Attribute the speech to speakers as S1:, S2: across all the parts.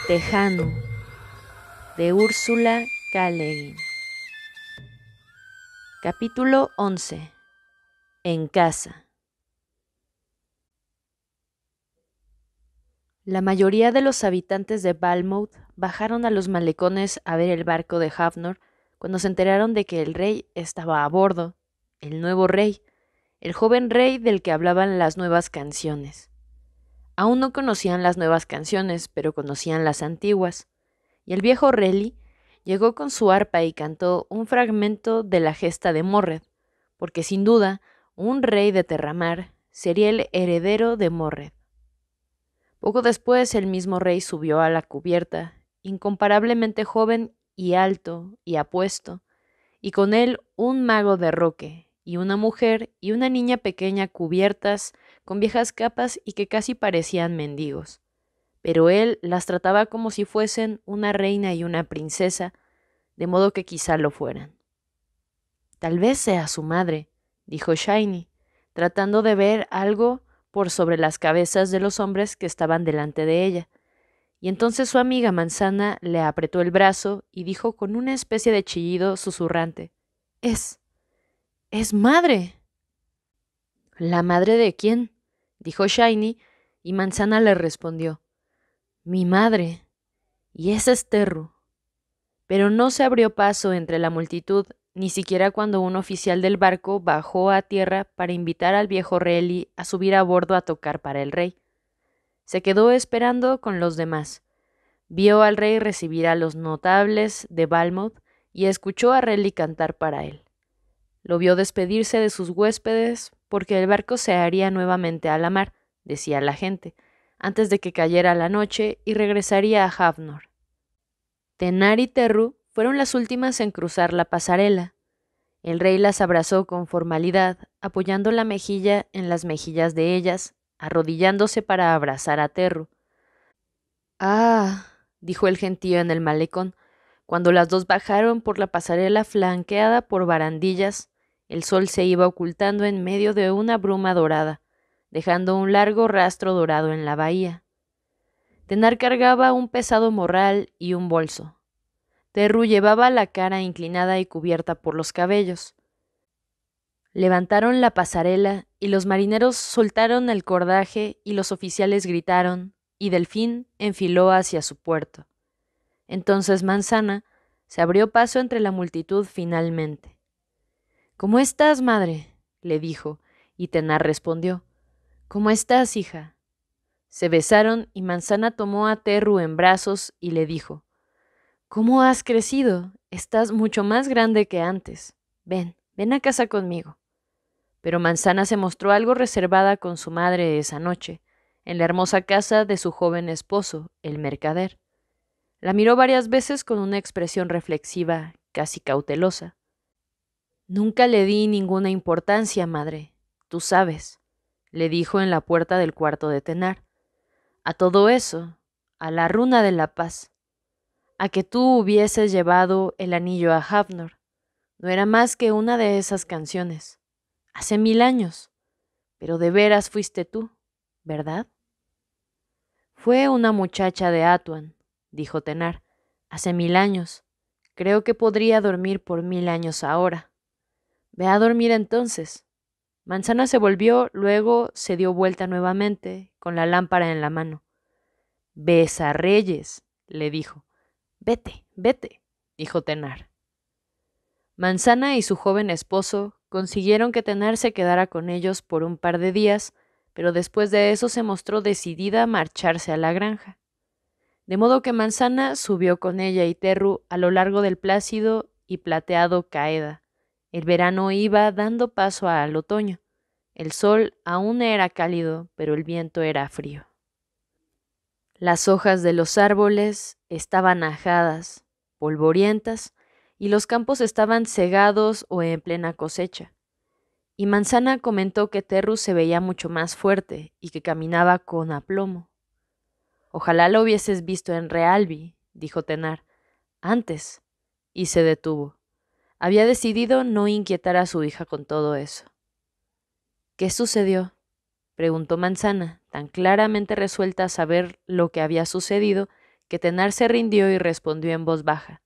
S1: Tejano, de Úrsula K. Le Guin. Capítulo 11. En casa. La mayoría de los habitantes de Balmouth bajaron a los malecones a ver el barco de Havnor cuando se enteraron de que el rey estaba a bordo, el nuevo rey, el joven rey del que hablaban las nuevas canciones. Aún no conocían las nuevas canciones, pero conocían las antiguas, y el viejo Rely llegó con su arpa y cantó un fragmento de la gesta de Morred, porque sin duda un rey de Terramar sería el heredero de Morred. Poco después el mismo rey subió a la cubierta, incomparablemente joven y alto y apuesto, y con él un mago de Roque, y una mujer y una niña pequeña cubiertas con viejas capas y que casi parecían mendigos. Pero él las trataba como si fuesen una reina y una princesa, de modo que quizá lo fueran. Tal vez sea su madre, dijo Shiny, tratando de ver algo por sobre las cabezas de los hombres que estaban delante de ella. Y entonces su amiga Manzana le apretó el brazo y dijo con una especie de chillido susurrante: ¡Es madre! ¿La madre de quién?, dijo Shiny, y Manzana le respondió: mi madre, y esa es Terru. Pero no se abrió paso entre la multitud, ni siquiera cuando un oficial del barco bajó a tierra para invitar al viejo Rely a subir a bordo a tocar para el rey. Se quedó esperando con los demás. Vio al rey recibir a los notables de Balmouth y escuchó a Rely cantar para él. Lo vio despedirse de sus huéspedes porque el barco se haría nuevamente a la mar, decía la gente, antes de que cayera la noche y regresaría a Havnor. Tenar y Terru fueron las últimas en cruzar la pasarela. El rey las abrazó con formalidad, apoyando la mejilla en las mejillas de ellas, arrodillándose para abrazar a Terru. «Ah», dijo el gentío en el malecón, cuando las dos bajaron por la pasarela flanqueada por barandillas. El sol se iba ocultando en medio de una bruma dorada, dejando un largo rastro dorado en la bahía. Tenar cargaba un pesado morral y un bolso. Terru llevaba la cara inclinada y cubierta por los cabellos. Levantaron la pasarela y los marineros soltaron el cordaje y los oficiales gritaron, y Delfín enfiló hacia su puerto. Entonces Manzana se abrió paso entre la multitud finalmente. «¿Cómo estás, madre?», le dijo, y Tenar respondió: «¿Cómo estás, hija?». Se besaron y Manzana tomó a Terru en brazos y le dijo: «¿Cómo has crecido? Estás mucho más grande que antes. Ven a casa conmigo». Pero Manzana se mostró algo reservada con su madre esa noche, en la hermosa casa de su joven esposo, el mercader. La miró varias veces con una expresión reflexiva, casi cautelosa. «Nunca le di ninguna importancia, madre, tú sabes», le dijo en la puerta del cuarto de Tenar. «A todo eso, a la runa de la paz, a que tú hubieses llevado el anillo a Havnor. No era más que una de esas canciones. Hace 1000 años. Pero de veras fuiste tú, ¿verdad?» «Fue una muchacha de Atuan», dijo Tenar. «Hace 1000 años. Creo que podría dormir por 1000 años ahora». «Ve a dormir entonces». Manzana se volvió, luego se dio vuelta nuevamente, con la lámpara en la mano. «Besarreyes», le dijo. Vete, dijo Tenar. Manzana y su joven esposo consiguieron que Tenar se quedara con ellos por un par de días, pero después de eso se mostró decidida a marcharse a la granja. De modo que Manzana subió con ella y Terru a lo largo del plácido y plateado Caeda. El verano iba dando paso al otoño. El sol aún era cálido, pero el viento era frío. Las hojas de los árboles estaban ajadas, polvorientas, y los campos estaban segados o en plena cosecha. Y Manzana comentó que Terru se veía mucho más fuerte y que caminaba con aplomo. «Ojalá lo hubieses visto en Realby», dijo Tenar, «antes», y se detuvo. Había decidido no inquietar a su hija con todo eso. «¿Qué sucedió?», preguntó Manzana, tan claramente resuelta a saber lo que había sucedido que Tenar se rindió y respondió en voz baja: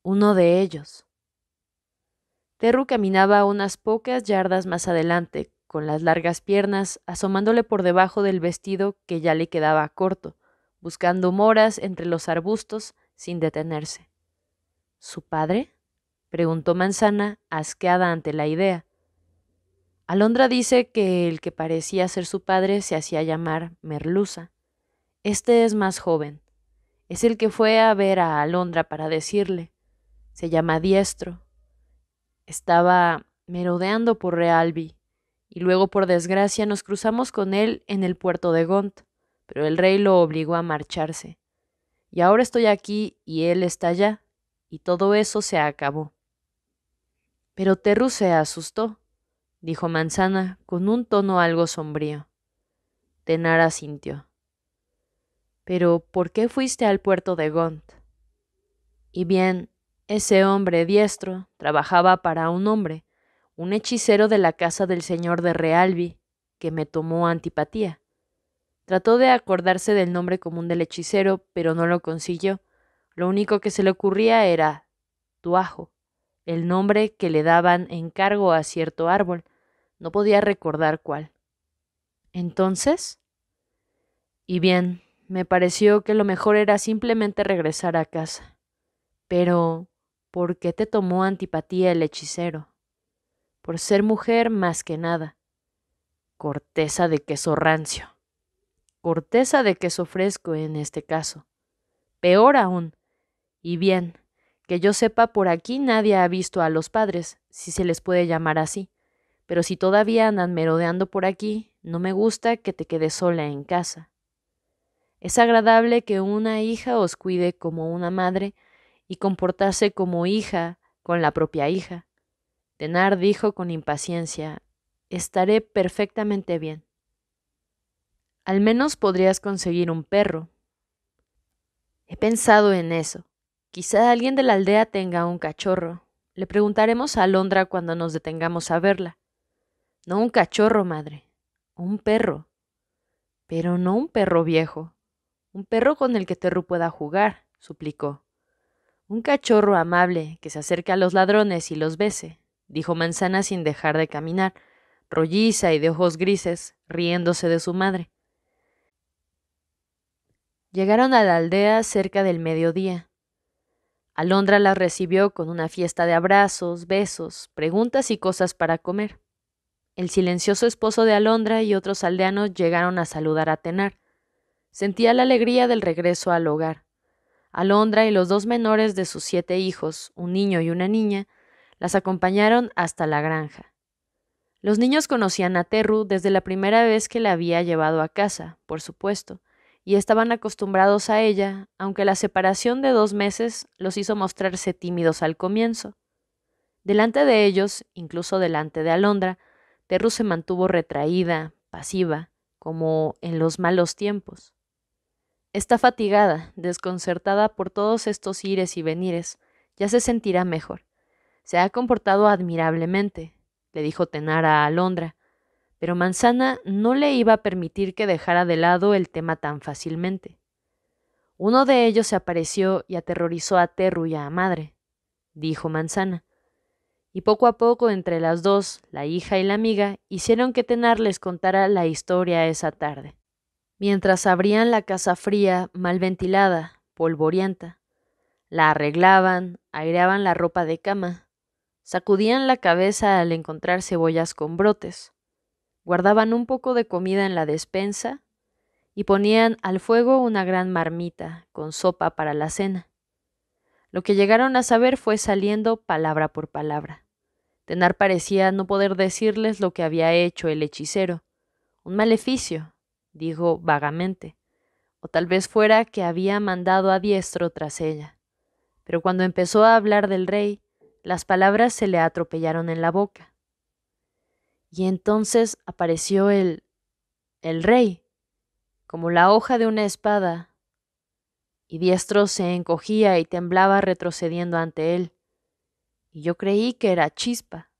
S1: «Uno de ellos». Terru caminaba unas pocas yardas más adelante, con las largas piernas asomándole por debajo del vestido que ya le quedaba corto, buscando moras entre los arbustos sin detenerse. ¿Su padre?, preguntó Manzana, asqueada ante la idea. Alondra dice que el que parecía ser su padre se hacía llamar Merluza. Este es más joven. Es el que fue a ver a Alondra para decirle. Se llama Diestro. Estaba merodeando por Realby, y luego por desgracia nos cruzamos con él en el puerto de Gont, pero el rey lo obligó a marcharse. Y ahora estoy aquí y él está allá, y todo eso se acabó. Pero Terru se asustó, dijo Manzana con un tono algo sombrío. Tenar asintió. «¿Pero por qué fuiste al puerto de Gont?» Y bien, ese hombre Diestro trabajaba para un hombre, un hechicero de la casa del señor de Realby, que me tomó antipatía. Trató de acordarse del nombre común del hechicero, pero no lo consiguió. Lo único que se le ocurría era Tuajo, el nombre que le daban en cargo a cierto árbol. No podía recordar cuál. ¿Entonces? Y bien, me pareció que lo mejor era simplemente regresar a casa. Pero, ¿por qué te tomó antipatía el hechicero? Por ser mujer más que nada. Corteza de queso rancio. Corteza de queso fresco en este caso. Peor aún. Y bien, que yo sepa, por aquí nadie ha visto a los padres, si se les puede llamar así. Pero si todavía andan merodeando por aquí, no me gusta que te quedes sola en casa. Es agradable que una hija os cuide como una madre y comportarse como hija con la propia hija. Tenar dijo con impaciencia: «Estaré perfectamente bien». «Al menos podrías conseguir un perro». «He pensado en eso. Quizá alguien de la aldea tenga un cachorro. Le preguntaremos a Alondra cuando nos detengamos a verla». «No un cachorro, madre. Un perro. Pero no un perro viejo. Un perro con el que Terru pueda jugar», suplicó. «Un cachorro amable que se acerque a los ladrones y los bese», dijo Manzana sin dejar de caminar, rolliza y de ojos grises, riéndose de su madre. Llegaron a la aldea cerca del mediodía. Alondra las recibió con una fiesta de abrazos, besos, preguntas y cosas para comer. El silencioso esposo de Alondra y otros aldeanos llegaron a saludar a Tenar. Sentía la alegría del regreso al hogar. Alondra y los dos menores de sus 7 hijos, un niño y una niña, las acompañaron hasta la granja. Los niños conocían a Terru desde la primera vez que la había llevado a casa, por supuesto, y estaban acostumbrados a ella, aunque la separación de 2 meses los hizo mostrarse tímidos al comienzo. Delante de ellos, incluso delante de Alondra, Terru se mantuvo retraída, pasiva, como en los malos tiempos. Está fatigada, desconcertada por todos estos ires y venires. Ya se sentirá mejor. Se ha comportado admirablemente, le dijo Tenar a Alondra, pero Manzana no le iba a permitir que dejara de lado el tema tan fácilmente. Uno de ellos se apareció y aterrorizó a Terru y a Madre, dijo Manzana, y poco a poco entre las dos, la hija y la amiga, hicieron que Tenar les contara la historia esa tarde. Mientras abrían la casa fría, mal ventilada, polvorienta, la arreglaban, aireaban la ropa de cama, sacudían la cabeza al encontrar cebollas con brotes, guardaban un poco de comida en la despensa y ponían al fuego una gran marmita con sopa para la cena. Lo que llegaron a saber fue saliendo palabra por palabra. Tenar parecía no poder decirles lo que había hecho el hechicero. Un maleficio, dijo vagamente, o tal vez fuera que había mandado a Diestro tras ella. Pero cuando empezó a hablar del rey, las palabras se le atropellaron en la boca. Y entonces apareció el rey, como la hoja de una espada, y Diestro se encogía y temblaba retrocediendo ante él. Y yo creí que era Chispa.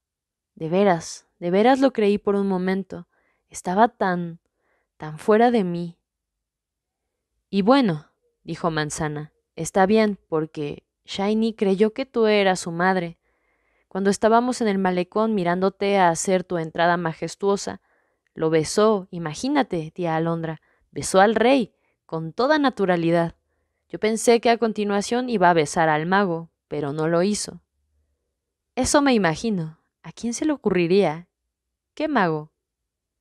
S1: De veras lo creí por un momento. Estaba tan fuera de mí. Y bueno, dijo Manzana. Está bien, porque Shiny creyó que tú eras su madre. Cuando estábamos en el malecón mirándote a hacer tu entrada majestuosa, lo besó, imagínate, tía Alondra, besó al rey, con toda naturalidad. Yo pensé que a continuación iba a besar al mago, pero no lo hizo. Eso me imagino. ¿A quién se le ocurriría? ¿Qué mago?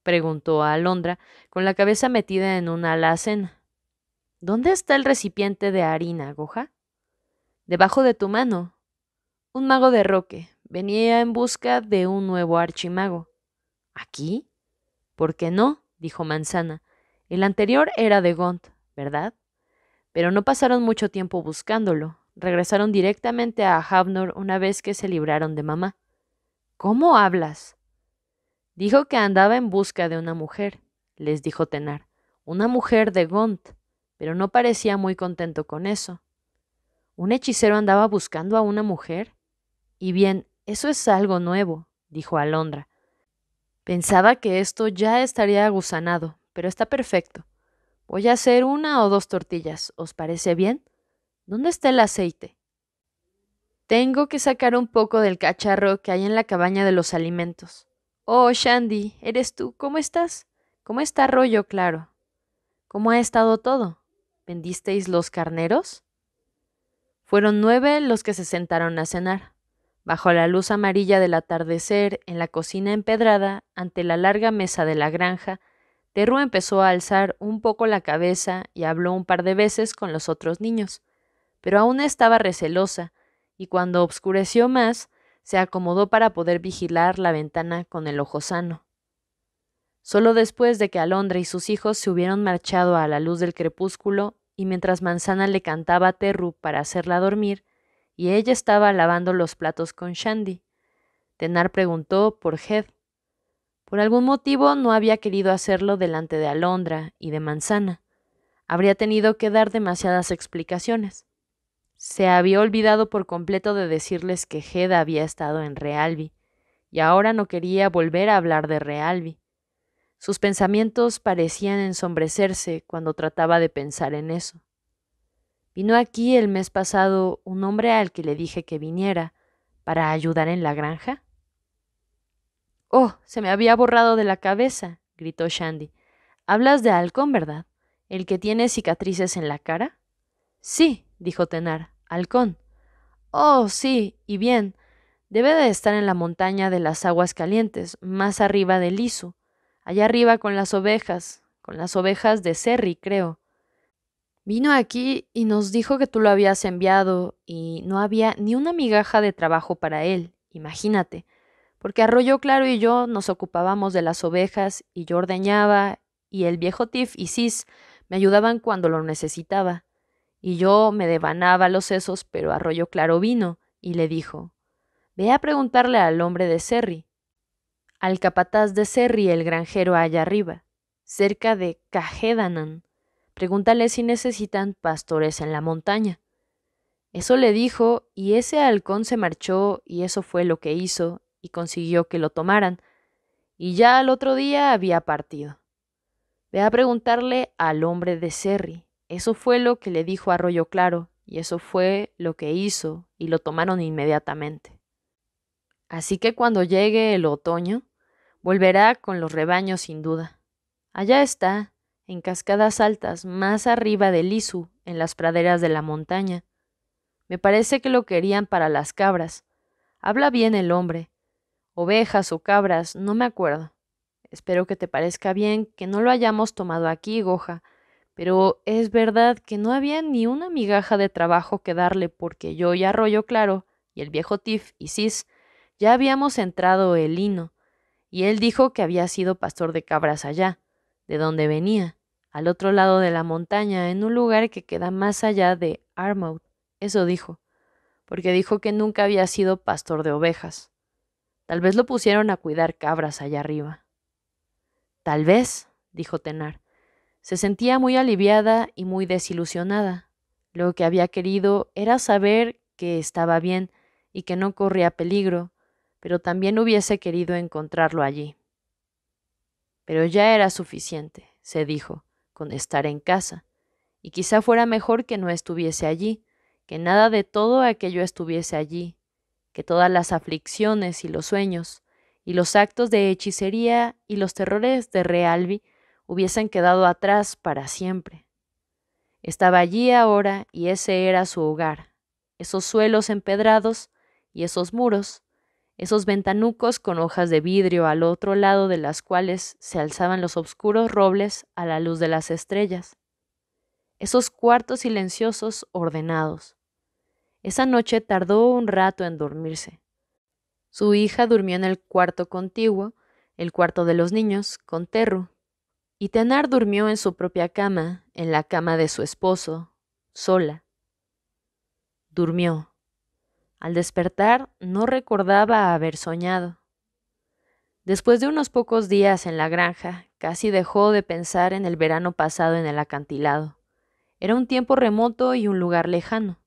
S1: Preguntó a Alondra, con la cabeza metida en una alacena. ¿Dónde está el recipiente de harina, Goja? Debajo de tu mano. Un mago de Roque. Venía en busca de un nuevo archimago. ¿Aquí? ¿Por qué no? Dijo Manzana. El anterior era de Gont, ¿verdad? Pero no pasaron mucho tiempo buscándolo. Regresaron directamente a Havnor una vez que se libraron de mamá. ¿Cómo hablas? Dijo que andaba en busca de una mujer, les dijo Tenar. Una mujer de Gont, pero no parecía muy contento con eso. ¿Un hechicero andaba buscando a una mujer? Y bien, eso es algo nuevo, dijo Alondra. Pensaba que esto ya estaría agusanado, pero está perfecto. Voy a hacer 1 o 2 tortillas. ¿Os parece bien? ¿Dónde está el aceite? Tengo que sacar un poco del cacharro que hay en la cabaña de los alimentos. Oh, Shandy, ¿eres tú? ¿Cómo estás? ¿Cómo está Arroyo Claro? ¿Cómo ha estado todo? ¿Vendisteis los carneros? Fueron 9 los que se sentaron a cenar. Bajo la luz amarilla del atardecer, en la cocina empedrada, ante la larga mesa de la granja, Terru empezó a alzar un poco la cabeza y habló un par de veces con los otros niños, pero aún estaba recelosa, y cuando obscureció más, se acomodó para poder vigilar la ventana con el ojo sano. Solo después de que Alondra y sus hijos se hubieron marchado a la luz del crepúsculo, y mientras Manzana le cantaba a Terru para hacerla dormir, y ella estaba lavando los platos con Shandy, Tenar preguntó por Head. Por algún motivo no había querido hacerlo delante de Alondra y de Manzana. Habría tenido que dar demasiadas explicaciones. Se había olvidado por completo de decirles que Head había estado en Realby, y ahora no quería volver a hablar de Realby. Sus pensamientos parecían ensombrecerse cuando trataba de pensar en eso. Vino aquí el mes pasado un hombre al que le dije que viniera para ayudar en la granja. Oh, se me había borrado de la cabeza, gritó Shandy. Hablas de Halcón, ¿verdad? ¿El que tiene cicatrices en la cara? Sí, dijo Tenar, Halcón. Oh, sí, y bien. Debe de estar en la montaña de las aguas calientes, más arriba del Isu. Allá arriba con las ovejas de Serri, creo. Vino aquí y nos dijo que tú lo habías enviado y no había ni una migaja de trabajo para él, imagínate, porque Arroyo Claro y yo nos ocupábamos de las ovejas y yo ordeñaba y el viejo Tiff y Sis me ayudaban cuando lo necesitaba y yo me devanaba los sesos, pero Arroyo Claro vino y le dijo, ve a preguntarle al hombre de Serri, al capataz de Serri, el granjero allá arriba, cerca de Cajedanan. Pregúntale si necesitan pastores en la montaña. Eso le dijo, y ese halcón se marchó, y eso fue lo que hizo, y consiguió que lo tomaran, y ya al otro día había partido. Ve a preguntarle al hombre de Serri. Eso fue lo que le dijo Arroyo Claro, y eso fue lo que hizo, y lo tomaron inmediatamente. Así que cuando llegue el otoño, volverá con los rebaños sin duda. Allá está, en cascadas altas, más arriba del Isu, en las praderas de la montaña. Me parece que lo querían para las cabras. Habla bien el hombre. Ovejas o cabras, no me acuerdo. Espero que te parezca bien que no lo hayamos tomado aquí, Goja, pero es verdad que no había ni una migaja de trabajo que darle porque yo y Arroyo Claro, y el viejo Tiff y Sis, ya habíamos entrado el lino, y él dijo que había sido pastor de cabras allá, de donde venía, al otro lado de la montaña, en un lugar que queda más allá de Armouth. Eso dijo, porque dijo que nunca había sido pastor de ovejas. Tal vez lo pusieron a cuidar cabras allá arriba. Tal vez, dijo Tenar. Se sentía muy aliviada y muy desilusionada. Lo que había querido era saber que estaba bien y que no corría peligro, pero también hubiese querido encontrarlo allí. Pero ya era suficiente, se dijo, con estar en casa. y quizá fuera mejor que no estuviese allí, que nada de todo aquello estuviese allí, que todas las aflicciones y los sueños, y los actos de hechicería y los terrores de Realby hubiesen quedado atrás para siempre. Estaba allí ahora y ese era su hogar, esos suelos empedrados y esos muros, esos ventanucos con hojas de vidrio al otro lado de las cuales se alzaban los oscuros robles a la luz de las estrellas, esos cuartos silenciosos ordenados. Esa noche tardó un rato en dormirse. Su hija durmió en el cuarto contiguo, el cuarto de los niños, con Terru, y Tenar durmió en su propia cama, en la cama de su esposo, sola. Durmió. Al despertar, no recordaba haber soñado. Después de unos pocos días en la granja, casi dejó de pensar en el verano pasado en el acantilado. Era un tiempo remoto y un lugar lejano.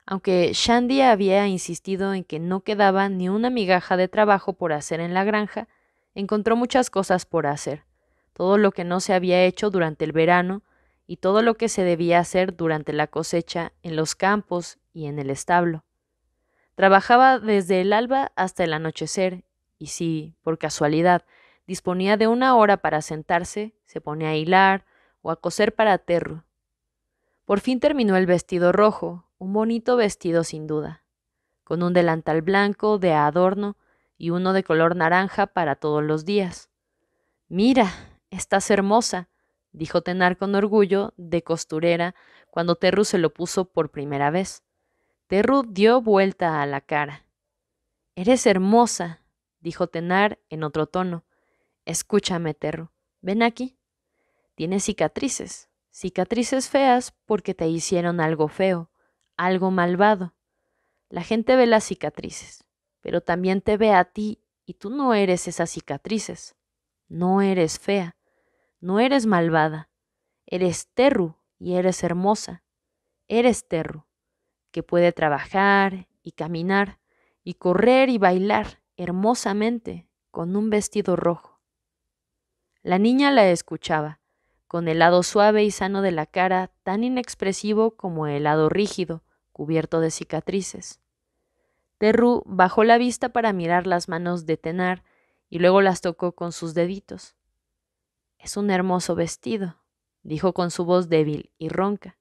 S1: Aunque Shandy había insistido en que no quedaba ni una migaja de trabajo por hacer en la granja, encontró muchas cosas por hacer, todo lo que no se había hecho durante el verano y todo lo que se debía hacer durante la cosecha en los campos y en el establo. Trabajaba desde el alba hasta el anochecer, y si, por casualidad, disponía de una hora para sentarse, se ponía a hilar o a coser para Terru. Por fin terminó el vestido rojo, un bonito vestido sin duda, con un delantal blanco de adorno y uno de color naranja para todos los días. «Mira, estás hermosa», dijo Tenar con orgullo de costurera cuando Terru se lo puso por primera vez. Terru dio vuelta a la cara. «Eres hermosa», dijo Tenar en otro tono. «Escúchame, Terru, ven aquí. Tienes cicatrices, cicatrices feas porque te hicieron algo feo, algo malvado. La gente ve las cicatrices, pero también te ve a ti y tú no eres esas cicatrices. No eres fea, no eres malvada. Eres Terru y eres hermosa. Eres Terru, que puede trabajar y caminar y correr y bailar hermosamente con un vestido rojo». La niña la escuchaba, con el lado suave y sano de la cara tan inexpresivo como el lado rígido, cubierto de cicatrices. Terru bajó la vista para mirar las manos de Tenar y luego las tocó con sus deditos. «Es un hermoso vestido», dijo con su voz débil y ronca.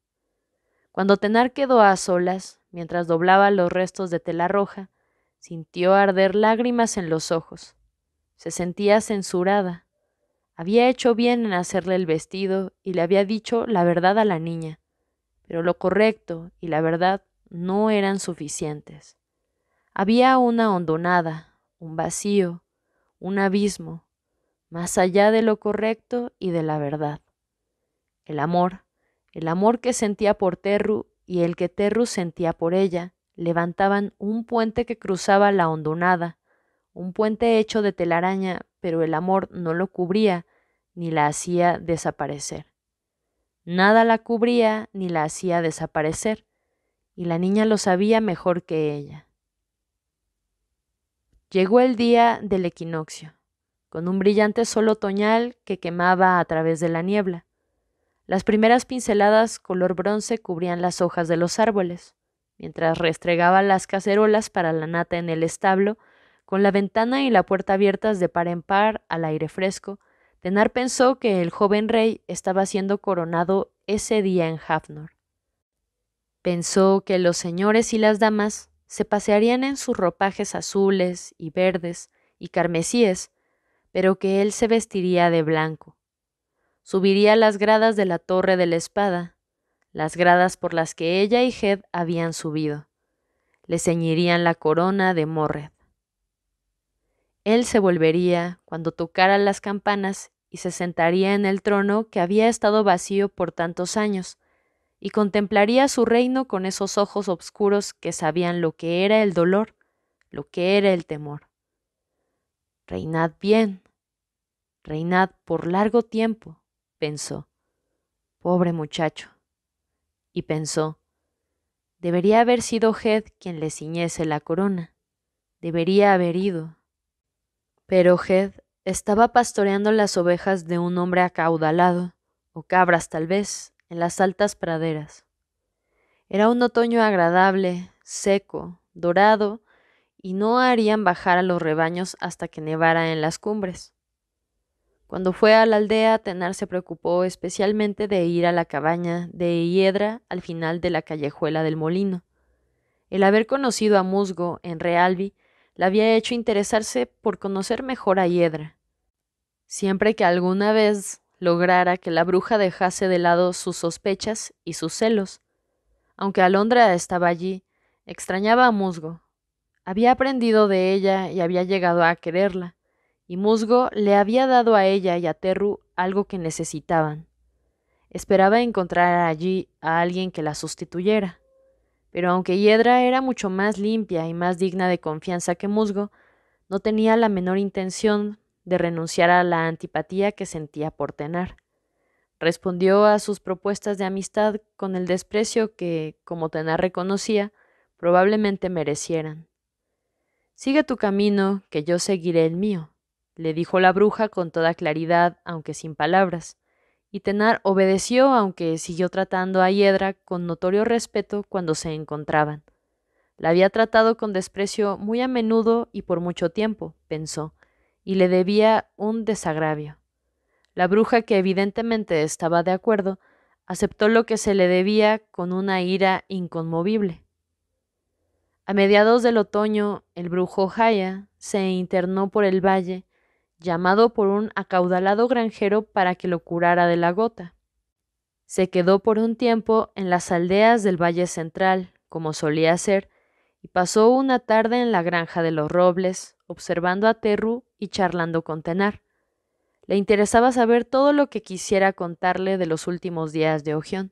S1: Cuando Tenar quedó a solas, mientras doblaba los restos de tela roja, sintió arder lágrimas en los ojos. Se sentía censurada. Había hecho bien en hacerle el vestido y le había dicho la verdad a la niña, pero lo correcto y la verdad no eran suficientes. Había una hondonada, un vacío, un abismo, más allá de lo correcto y de la verdad. El amor que sentía por Terru y el que Terru sentía por ella, levantaban un puente que cruzaba la hondonada, un puente hecho de telaraña, pero el amor no lo cubría ni la hacía desaparecer. Nada la cubría ni la hacía desaparecer, y la niña lo sabía mejor que ella. Llegó el día del equinoccio, con un brillante sol otoñal que quemaba a través de la niebla. Las primeras pinceladas color bronce cubrían las hojas de los árboles, mientras restregaba las cacerolas para la nata en el establo, con la ventana y la puerta abiertas de par en par al aire fresco. Tenar pensó que el joven rey estaba siendo coronado ese día en Hafnor. Pensó que los señores y las damas se pasearían en sus ropajes azules y verdes y carmesíes, pero que él se vestiría de blanco. Subiría las gradas de la Torre de la Espada, las gradas por las que ella y Hed habían subido. Le ceñirían la corona de Morred. Él se volvería cuando tocaran las campanas y se sentaría en el trono que había estado vacío por tantos años, y contemplaría su reino con esos ojos oscuros que sabían lo que era el dolor, lo que era el temor. «Reinad bien, reinad por largo tiempo», pensó. «Pobre muchacho». Y pensó, debería haber sido Hed quien le ciñese la corona. Debería haber ido. Pero Hed estaba pastoreando las ovejas de un hombre acaudalado, o cabras tal vez, en las altas praderas. Era un otoño agradable, seco, dorado, y no harían bajar a los rebaños hasta que nevara en las cumbres. Cuando fue a la aldea, Tenar se preocupó especialmente de ir a la cabaña de Hiedra al final de la callejuela del molino. El haber conocido a Musgo en Realbi le había hecho interesarse por conocer mejor a Hiedra. Siempre que alguna vez lograra que la bruja dejase de lado sus sospechas y sus celos. Aunque Alondra estaba allí, extrañaba a Musgo. Había aprendido de ella y había llegado a quererla, y Musgo le había dado a ella y a Terru algo que necesitaban. Esperaba encontrar allí a alguien que la sustituyera. Pero aunque Hiedra era mucho más limpia y más digna de confianza que Musgo, no tenía la menor intención de renunciar a la antipatía que sentía por Tenar. Respondió a sus propuestas de amistad con el desprecio que, como Tenar reconocía, probablemente merecieran. «Sigue tu camino, que yo seguiré el mío», le dijo la bruja con toda claridad, aunque sin palabras, y Tenar obedeció, aunque siguió tratando a Hiedra con notorio respeto cuando se encontraban. La había tratado con desprecio muy a menudo y por mucho tiempo, pensó, y le debía un desagravio. La bruja, que evidentemente estaba de acuerdo, aceptó lo que se le debía con una ira inconmovible. A mediados del otoño, el brujo Jaya se internó por el valle, llamado por un acaudalado granjero para que lo curara de la gota. Se quedó por un tiempo en las aldeas del Valle Central, como solía hacer, y pasó una tarde en la granja de los Robles, observando a Terru y charlando con Tenar. Le interesaba saber todo lo que quisiera contarle de los últimos días de Ogión.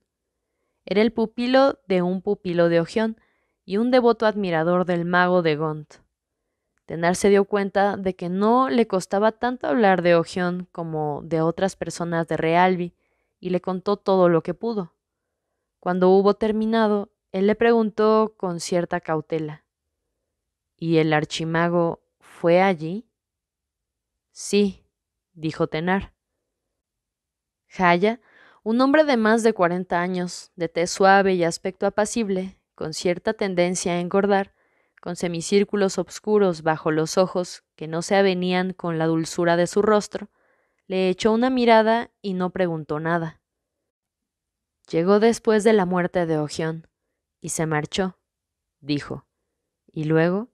S1: Era el pupilo de un pupilo de Ogión y un devoto admirador del mago de Gont. Tenar se dio cuenta de que no le costaba tanto hablar de Ogión como de otras personas de Realbi, y le contó todo lo que pudo. Cuando hubo terminado, él le preguntó con cierta cautela: «¿Y el archimago fue allí?» «Sí», dijo Tenar. Jaya, un hombre de más de 40 años, de tez suave y aspecto apacible, con cierta tendencia a engordar, con semicírculos obscuros bajo los ojos que no se avenían con la dulzura de su rostro, le echó una mirada y no preguntó nada. «Llegó después de la muerte de Ogión y se marchó», dijo. «¿Y luego?»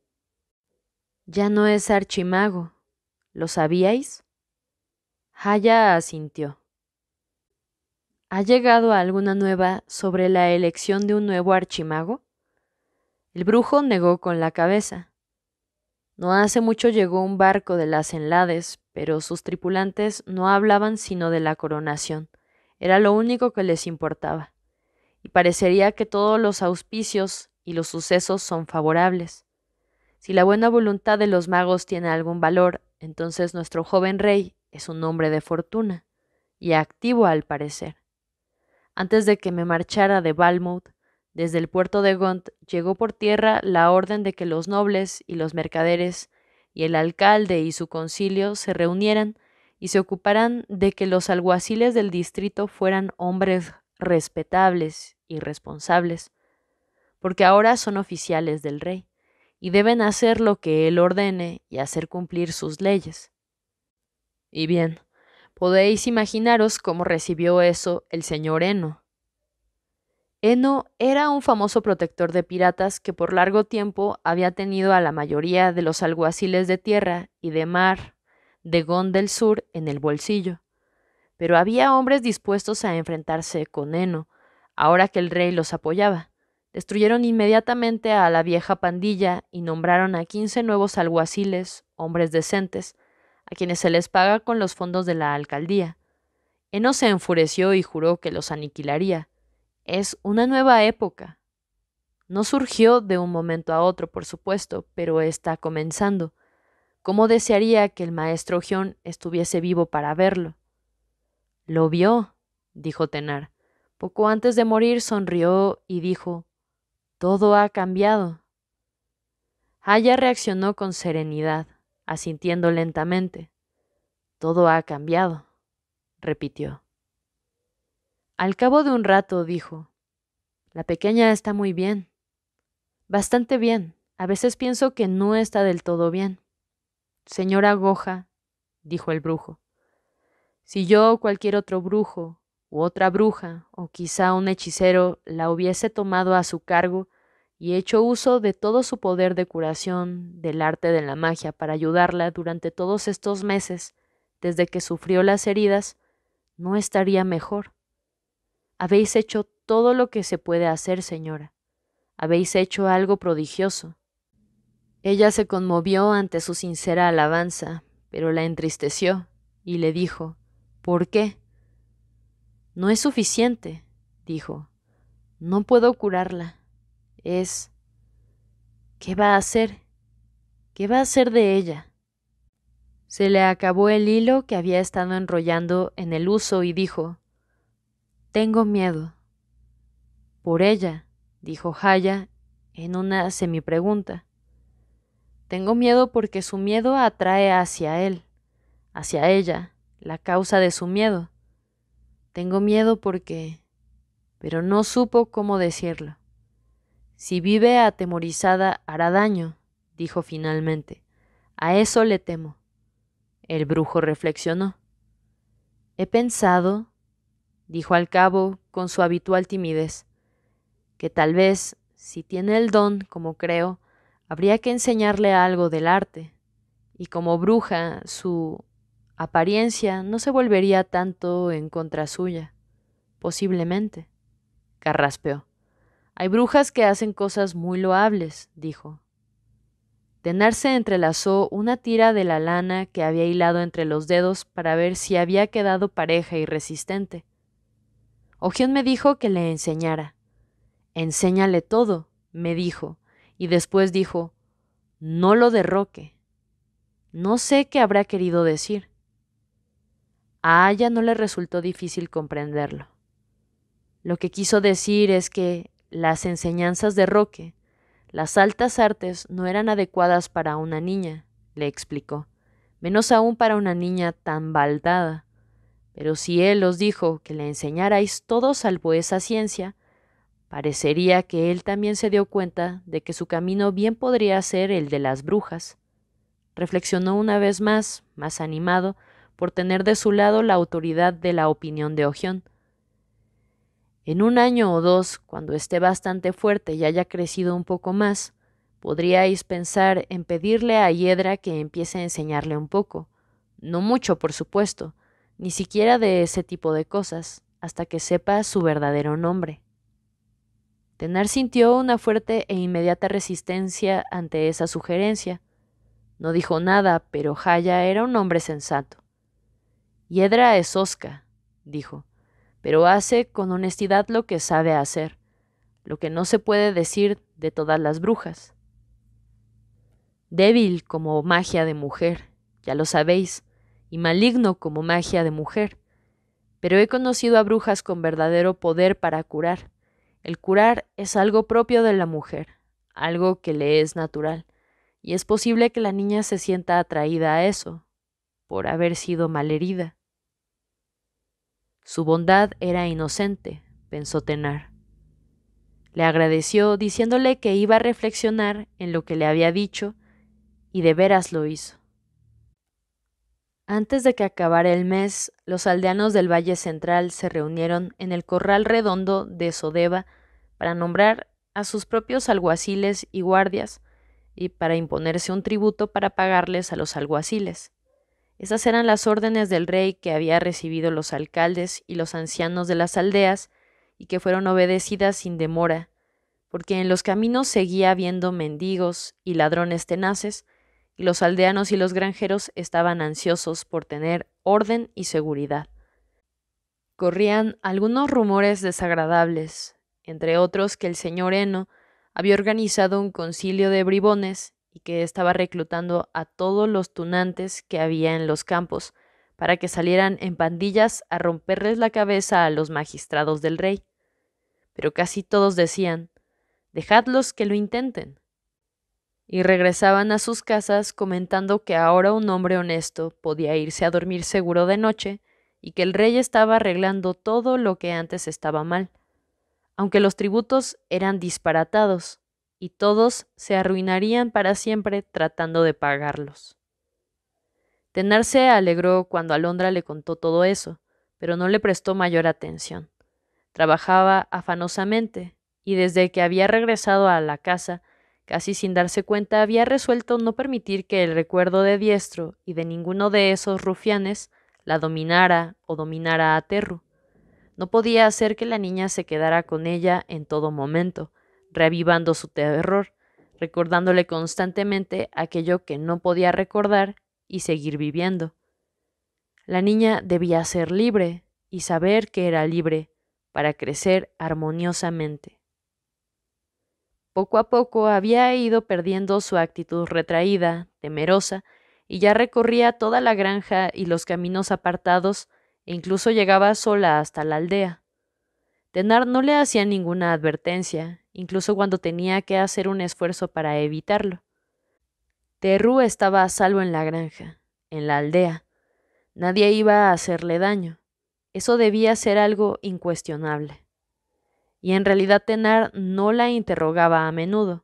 S1: «Ya no es archimago. ¿Lo sabíais?» Jaya asintió. «¿Ha llegado alguna nueva sobre la elección de un nuevo archimago?» El brujo negó con la cabeza. «No hace mucho llegó un barco de las Enlades, pero sus tripulantes no hablaban sino de la coronación. Era lo único que les importaba. Y parecería que todos los auspicios y los sucesos son favorables. Si la buena voluntad de los magos tiene algún valor, entonces nuestro joven rey es un hombre de fortuna, y activo al parecer. Antes de que me marchara de Valmouth, desde el puerto de Gont llegó por tierra la orden de que los nobles y los mercaderes y el alcalde y su concilio se reunieran y se ocuparan de que los alguaciles del distrito fueran hombres respetables y responsables, porque ahora son oficiales del rey y deben hacer lo que él ordene y hacer cumplir sus leyes. Y bien, podéis imaginaros cómo recibió eso el señor Eno. Eno era un famoso protector de piratas que por largo tiempo había tenido a la mayoría de los alguaciles de tierra y de mar de Gont del Sur en el bolsillo. Pero había hombres dispuestos a enfrentarse con Eno, ahora que el rey los apoyaba. Destruyeron inmediatamente a la vieja pandilla y nombraron a 15 nuevos alguaciles, hombres decentes, a quienes se les paga con los fondos de la alcaldía. Eno se enfureció y juró que los aniquilaría. Es una nueva época. No surgió de un momento a otro, por supuesto, pero está comenzando. ¿Cómo desearía que el maestro Ogión estuviese vivo para verlo? «Lo vio», dijo Tenar. Poco antes de morir sonrió y dijo: «Todo ha cambiado». Jaya reaccionó con serenidad, asintiendo lentamente. «Todo ha cambiado», repitió. Al cabo de un rato dijo: la pequeña está muy bien. Bastante bien. A veces pienso que no está del todo bien. Señora Goja, dijo el brujo, si yo o cualquier otro brujo, u otra bruja, o quizá un hechicero, la hubiese tomado a su cargo y hecho uso de todo su poder de curación, del arte de la magia, para ayudarla durante todos estos meses, desde que sufrió las heridas, no estaría mejor. Habéis hecho todo lo que se puede hacer, señora. Habéis hecho algo prodigioso. Ella se conmovió ante su sincera alabanza, pero la entristeció y le dijo: ¿por qué? No es suficiente, dijo. No puedo curarla. ¿Qué va a hacer? ¿Qué va a hacer de ella? Se le acabó el hilo que había estado enrollando en el huso y dijo: tengo miedo. Por ella, dijo Jaya en una semipregunta. Tengo miedo porque su miedo atrae hacia él, hacia ella, la causa de su miedo. Tengo miedo porque... Pero no supo cómo decirlo. Si vive atemorizada hará daño, dijo finalmente. A eso le temo. El brujo reflexionó. He pensado, dijo al cabo con su habitual timidez, que tal vez, si tiene el don, como creo, habría que enseñarle algo del arte, y como bruja su apariencia no se volvería tanto en contra suya. Posiblemente, carraspeó. Hay brujas que hacen cosas muy loables, dijo. Tenar se entrelazó una tira de la lana que había hilado entre los dedos para ver si había quedado pareja y resistente. Ogión me dijo que le enseñara. Enséñale todo, me dijo, y después dijo: no lo derroque. No sé qué habrá querido decir. A Aya no le resultó difícil comprenderlo. Lo que quiso decir es que las enseñanzas de Roque, las altas artes, no eran adecuadas para una niña, le explicó, menos aún para una niña tan baldada. Pero si él os dijo que le enseñarais todo salvo esa ciencia, parecería que él también se dio cuenta de que su camino bien podría ser el de las brujas. Reflexionó una vez más animado, por tener de su lado la autoridad de la opinión de Ogión. En un año o dos, cuando esté bastante fuerte y haya crecido un poco más, podríais pensar en pedirle a Hiedra que empiece a enseñarle un poco. No mucho, por supuesto, ni siquiera de ese tipo de cosas, hasta que sepa su verdadero nombre. Tenar sintió una fuerte e inmediata resistencia ante esa sugerencia. No dijo nada, pero Jaya era un hombre sensato. Hiedra es hosca, dijo, pero hace con honestidad lo que sabe hacer, lo que no se puede decir de todas las brujas. Débil como magia de mujer, ya lo sabéis, y maligno como magia de mujer, pero he conocido a brujas con verdadero poder para curar. El curar es algo propio de la mujer, algo que le es natural, y es posible que la niña se sienta atraída a eso, por haber sido malherida. Su bondad era inocente, pensó Tenar. Le agradeció diciéndole que iba a reflexionar en lo que le había dicho, y de veras lo hizo. Antes de que acabara el mes, los aldeanos del Valle Central se reunieron en el corral redondo de Sodeva para nombrar a sus propios alguaciles y guardias, y para imponerse un tributo para pagarles a los alguaciles. Esas eran las órdenes del rey que había recibido los alcaldes y los ancianos de las aldeas, y que fueron obedecidas sin demora, porque en los caminos seguía habiendo mendigos y ladrones tenaces, y los aldeanos y los granjeros estaban ansiosos por tener orden y seguridad. Corrían algunos rumores desagradables, entre otros que el señor Eno había organizado un concilio de bribones y que estaba reclutando a todos los tunantes que había en los campos para que salieran en pandillas a romperles la cabeza a los magistrados del rey. Pero casi todos decían: «Dejadlos que lo intenten», y regresaban a sus casas comentando que ahora un hombre honesto podía irse a dormir seguro de noche y que el rey estaba arreglando todo lo que antes estaba mal, aunque los tributos eran disparatados, y todos se arruinarían para siempre tratando de pagarlos. Tenar se alegró cuando Alondra le contó todo eso, pero no le prestó mayor atención. Trabajaba afanosamente, y desde que había regresado a la casa, casi sin darse cuenta, había resuelto no permitir que el recuerdo de Diestro y de ninguno de esos rufianes la dominara o dominara a Terru. No podía hacer que la niña se quedara con ella en todo momento, reavivando su terror, recordándole constantemente aquello que no podía recordar y seguir viviendo. La niña debía ser libre y saber que era libre para crecer armoniosamente. Poco a poco había ido perdiendo su actitud retraída, temerosa, y ya recorría toda la granja y los caminos apartados, e incluso llegaba sola hasta la aldea. Tenar no le hacía ninguna advertencia, incluso cuando tenía que hacer un esfuerzo para evitarlo. Terru estaba a salvo en la granja, en la aldea. Nadie iba a hacerle daño. Eso debía ser algo incuestionable. Y en realidad Tenar no la interrogaba a menudo.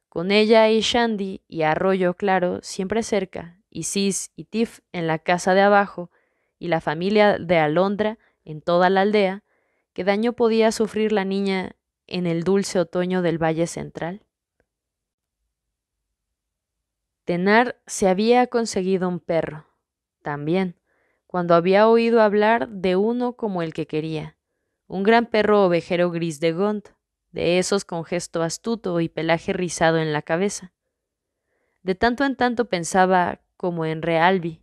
S1: Con ella y Shandy y Arroyo Claro siempre cerca, y Sis y Tiff en la casa de abajo, y la familia de Alondra en toda la aldea, ¿qué daño podía sufrir la niña en el dulce otoño del Valle Central? Tenar se había conseguido un perro, también, cuando había oído hablar de uno como el que quería, un gran perro ovejero gris de Gont, de esos con gesto astuto y pelaje rizado en la cabeza. De tanto en tanto pensaba, como en Realby,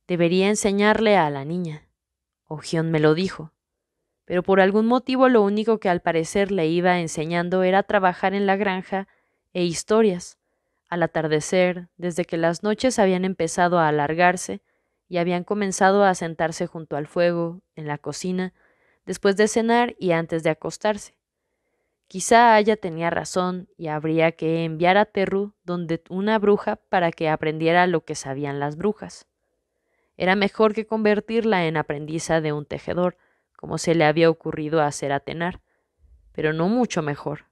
S1: debería enseñarle a la niña. Ogión me lo dijo, pero por algún motivo lo único que al parecer le iba enseñando era trabajar en la granja e historias. Al atardecer, desde que las noches habían empezado a alargarse y habían comenzado a sentarse junto al fuego, en la cocina, después de cenar y antes de acostarse. Quizá Aya tenía razón y habría que enviar a Terru donde una bruja para que aprendiera lo que sabían las brujas. Era mejor que convertirla en aprendiza de un tejedor, como se le había ocurrido hacer a Tenar, pero no mucho mejor.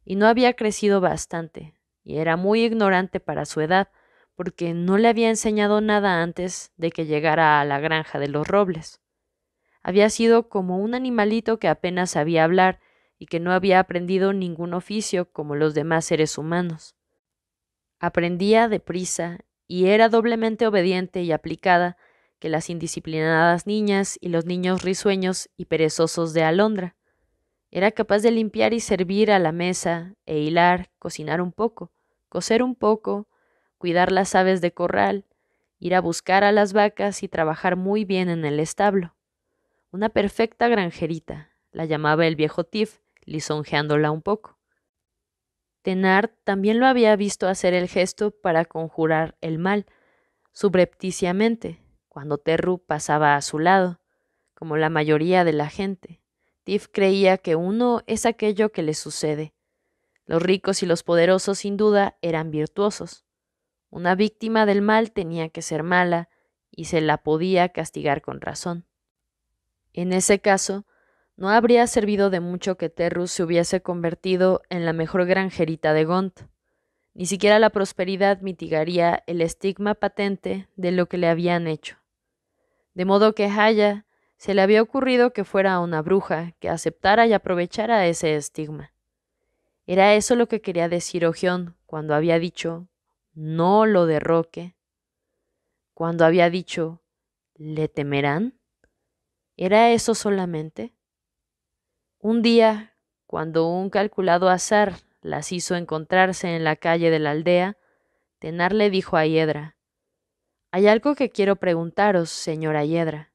S1: Y no había crecido bastante, y era muy ignorante para su edad, porque no le había enseñado nada antes de que llegara a la granja de los robles. Había sido como un animalito que apenas sabía hablar y que no había aprendido ningún oficio como los demás seres humanos. Aprendía deprisa y era doblemente obediente y aplicada que las indisciplinadas niñas y los niños risueños y perezosos de Alondra. Era capaz de limpiar y servir a la mesa, e hilar, cocinar un poco, coser un poco, cuidar las aves de corral, ir a buscar a las vacas y trabajar muy bien en el establo. Una perfecta granjerita, la llamaba el viejo Tiff, lisonjeándola un poco. Tenar también lo había visto hacer el gesto para conjurar el mal, subrepticiamente, cuando Terru pasaba a su lado, como la mayoría de la gente. Tiff creía que uno es aquello que le sucede. Los ricos y los poderosos sin duda eran virtuosos. Una víctima del mal tenía que ser mala y se la podía castigar con razón. En ese caso, no habría servido de mucho que Terru se hubiese convertido en la mejor granjerita de Gont. Ni siquiera la prosperidad mitigaría el estigma patente de lo que le habían hecho. De modo que Haya se le había ocurrido que fuera una bruja que aceptara y aprovechara ese estigma. Era eso lo que quería decir Ogión cuando había dicho «no lo derroque», cuando había dicho «¿le temerán?». ¿Era eso solamente? Un día, cuando un calculado azar las hizo encontrarse en la calle de la aldea, Tenar le dijo a Hiedra: «Hay algo que quiero preguntaros, señora Hiedra,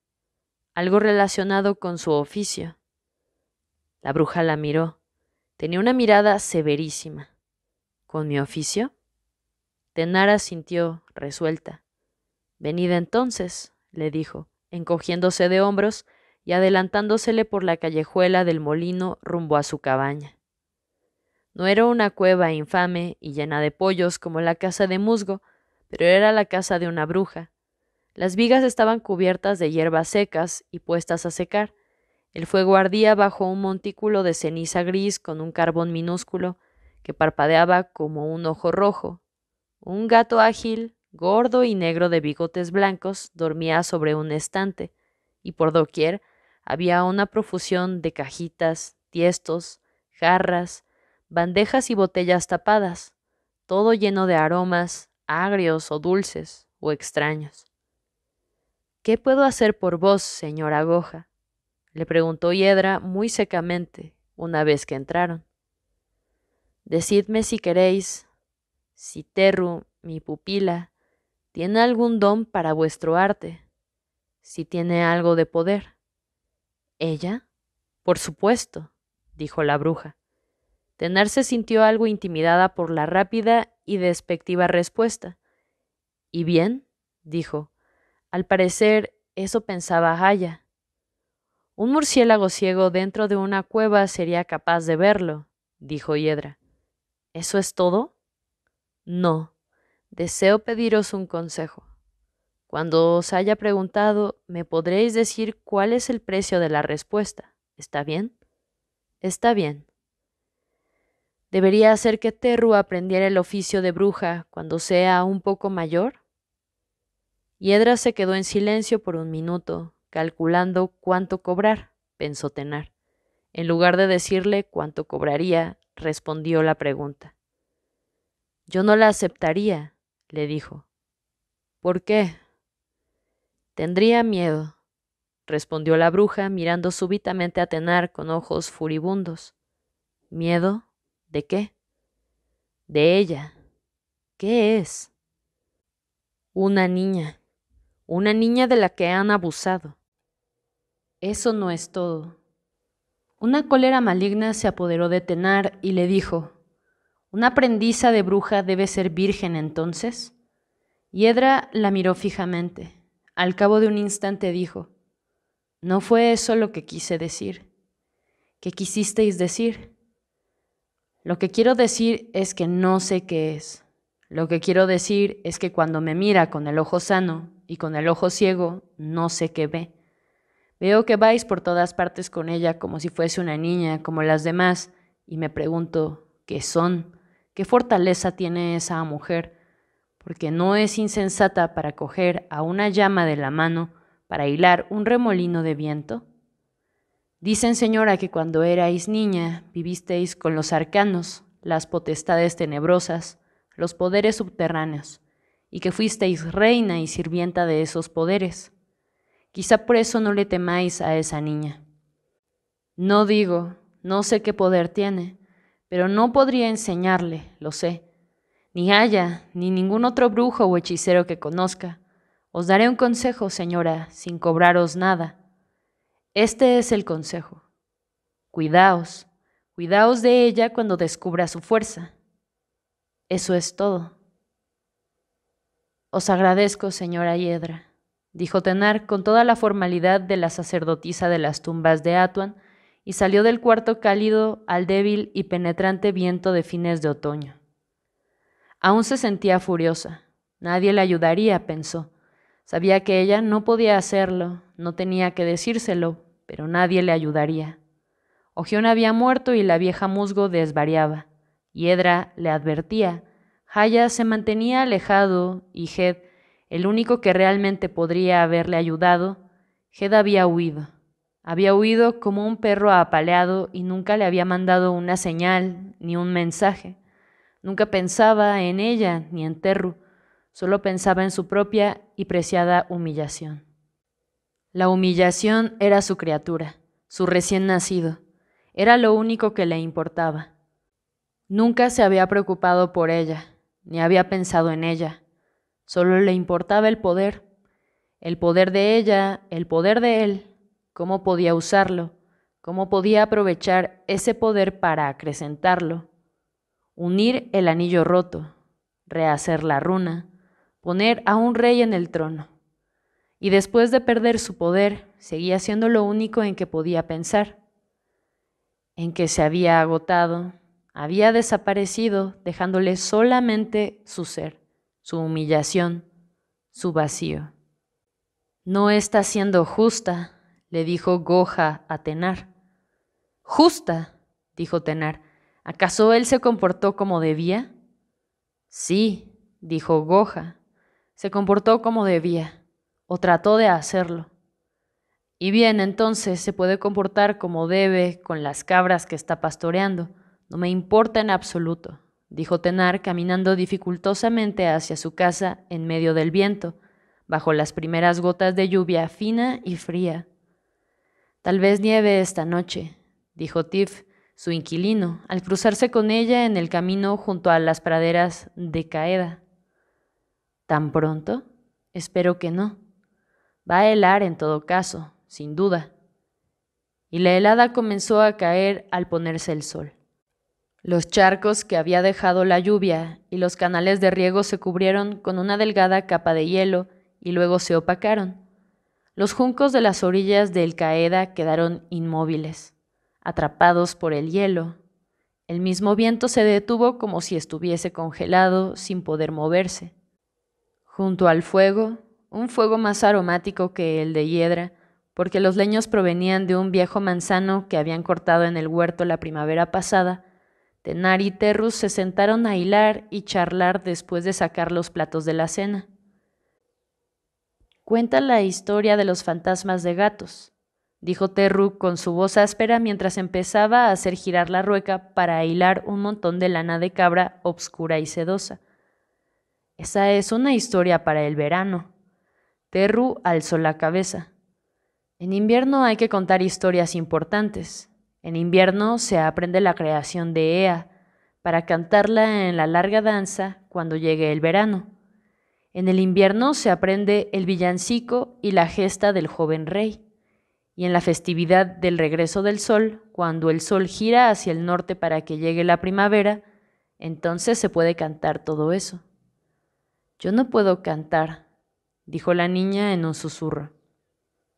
S1: algo relacionado con su oficio». La bruja la miró. Tenía una mirada severísima. ¿Con mi oficio? Tenar asintió, resuelta. «Venid entonces», le dijo, encogiéndose de hombros y adelantándosele por la callejuela del molino rumbo a su cabaña. No era una cueva infame y llena de pollos como la casa de musgo, pero era la casa de una bruja. Las vigas estaban cubiertas de hierbas secas y puestas a secar. El fuego ardía bajo un montículo de ceniza gris con un carbón minúsculo que parpadeaba como un ojo rojo. Un gato ágil, gordo y negro de bigotes blancos, dormía sobre un estante, y por doquier había una profusión de cajitas, tiestos, jarras, bandejas y botellas tapadas, todo lleno de aromas, agrios o dulces o extraños. ¿Qué puedo hacer por vos, señora Goja?, le preguntó Hiedra muy secamente, una vez que entraron. Decidme si queréis, si Terru, mi pupila, tiene algún don para vuestro arte, si tiene algo de poder. ¿Ella? Por supuesto, dijo la bruja. Tenar se sintió algo intimidada por la rápida y despectiva respuesta. ¿Y bien? Dijo. Al parecer, eso pensaba Haya. Un murciélago ciego dentro de una cueva sería capaz de verlo, dijo Hiedra. ¿Eso es todo? No. Deseo pediros un consejo. Cuando os haya preguntado, me podréis decir cuál es el precio de la respuesta. ¿Está bien? Está bien. ¿Debería hacer que Terru aprendiera el oficio de bruja cuando sea un poco mayor? Hiedra se quedó en silencio por un minuto, calculando cuánto cobrar, pensó Tenar. En lugar de decirle cuánto cobraría, respondió la pregunta. Yo no la aceptaría, le dijo. ¿Por qué? Tendría miedo, respondió la bruja, mirando súbitamente a Tenar con ojos furibundos. ¿Miedo? ¿De qué? De ella. ¿Qué es? Una niña de la que han abusado. Eso no es todo. Una cólera maligna se apoderó de Tenar y le dijo, ¿una aprendiza de bruja debe ser virgen entonces? Hiedra la miró fijamente. Al cabo de un instante dijo, no fue eso lo que quise decir. ¿Qué quisisteis decir? Lo que quiero decir es que no sé qué es. Lo que quiero decir es que cuando me mira con el ojo sano y con el ojo ciego, no sé qué ve. Veo que vais por todas partes con ella como si fuese una niña, como las demás, y me pregunto, ¿qué son? ¿Qué fortaleza tiene esa mujer? Porque no es insensata para coger a una llama de la mano para hilar un remolino de viento. Dicen, señora, que cuando erais niña vivisteis con los arcanos, las potestades tenebrosas, los poderes subterráneos, y que fuisteis reina y sirvienta de esos poderes. Quizá por eso no le temáis a esa niña. No digo, no sé qué poder tiene, pero no podría enseñarle, lo sé. Ni Haya, ni ningún otro brujo o hechicero que conozca. Os daré un consejo, señora, sin cobraros nada. Este es el consejo. Cuidaos, cuidaos de ella cuando descubra su fuerza. Eso es todo. Os agradezco, señora Hiedra, dijo Tenar con toda la formalidad de la sacerdotisa de las tumbas de Atuan, y salió del cuarto cálido al débil y penetrante viento de fines de otoño. Aún se sentía furiosa. Nadie la ayudaría, pensó. Sabía que ella no podía hacerlo, no tenía que decírselo, pero nadie le ayudaría. Ogión había muerto y la vieja musgo desvariaba. Hiedra le advertía. Haya se mantenía alejado y Hed, el único que realmente podría haberle ayudado, Hed había huido. Había huido como un perro apaleado y nunca le había mandado una señal ni un mensaje. Nunca pensaba en ella ni en Terru, solo pensaba en su propia y preciada humillación. La humillación era su criatura, su recién nacido. Era lo único que le importaba. Nunca se había preocupado por ella, ni había pensado en ella. Solo le importaba el poder de ella, el poder de él, cómo podía usarlo, cómo podía aprovechar ese poder para acrecentarlo. Unir el anillo roto, rehacer la runa, poner a un rey en el trono. Y después de perder su poder, seguía siendo lo único en que podía pensar, en que se había agotado, había desaparecido, dejándole solamente su ser, su humillación, su vacío. No está siendo justa, le dijo Goja a Tenar. ¿Justa?, dijo Tenar. ¿Acaso él se comportó como debía? Sí, dijo Goja. Se comportó como debía, o trató de hacerlo. Y bien, entonces se puede comportar como debe con las cabras que está pastoreando. No me importa en absoluto, dijo Tenar, caminando dificultosamente hacia su casa en medio del viento, bajo las primeras gotas de lluvia fina y fría. Tal vez nieve esta noche, dijo Tif, su inquilino, al cruzarse con ella en el camino junto a las praderas de Caeda. ¿Tan pronto? Espero que no. Va a helar en todo caso, sin duda. Y la helada comenzó a caer al ponerse el sol. Los charcos que había dejado la lluvia y los canales de riego se cubrieron con una delgada capa de hielo y luego se opacaron. Los juncos de las orillas del Caeda quedaron inmóviles, atrapados por el hielo. El mismo viento se detuvo como si estuviese congelado sin poder moverse. Junto al fuego, un fuego más aromático que el de hiedra, porque los leños provenían de un viejo manzano que habían cortado en el huerto la primavera pasada, Tenar y Terrus se sentaron a hilar y charlar después de sacar los platos de la cena. Cuenta la historia de los fantasmas de gatos, dijo Terru con su voz áspera mientras empezaba a hacer girar la rueca para hilar un montón de lana de cabra obscura y sedosa. Esa es una historia para el verano. Terru alzó la cabeza. En invierno hay que contar historias importantes. En invierno se aprende la creación de Ea, para cantarla en la larga danza cuando llegue el verano. En el invierno se aprende el villancico y la gesta del joven rey. Y en la festividad del regreso del sol, cuando el sol gira hacia el norte para que llegue la primavera, entonces se puede cantar todo eso. Yo no puedo cantar, dijo la niña en un susurro.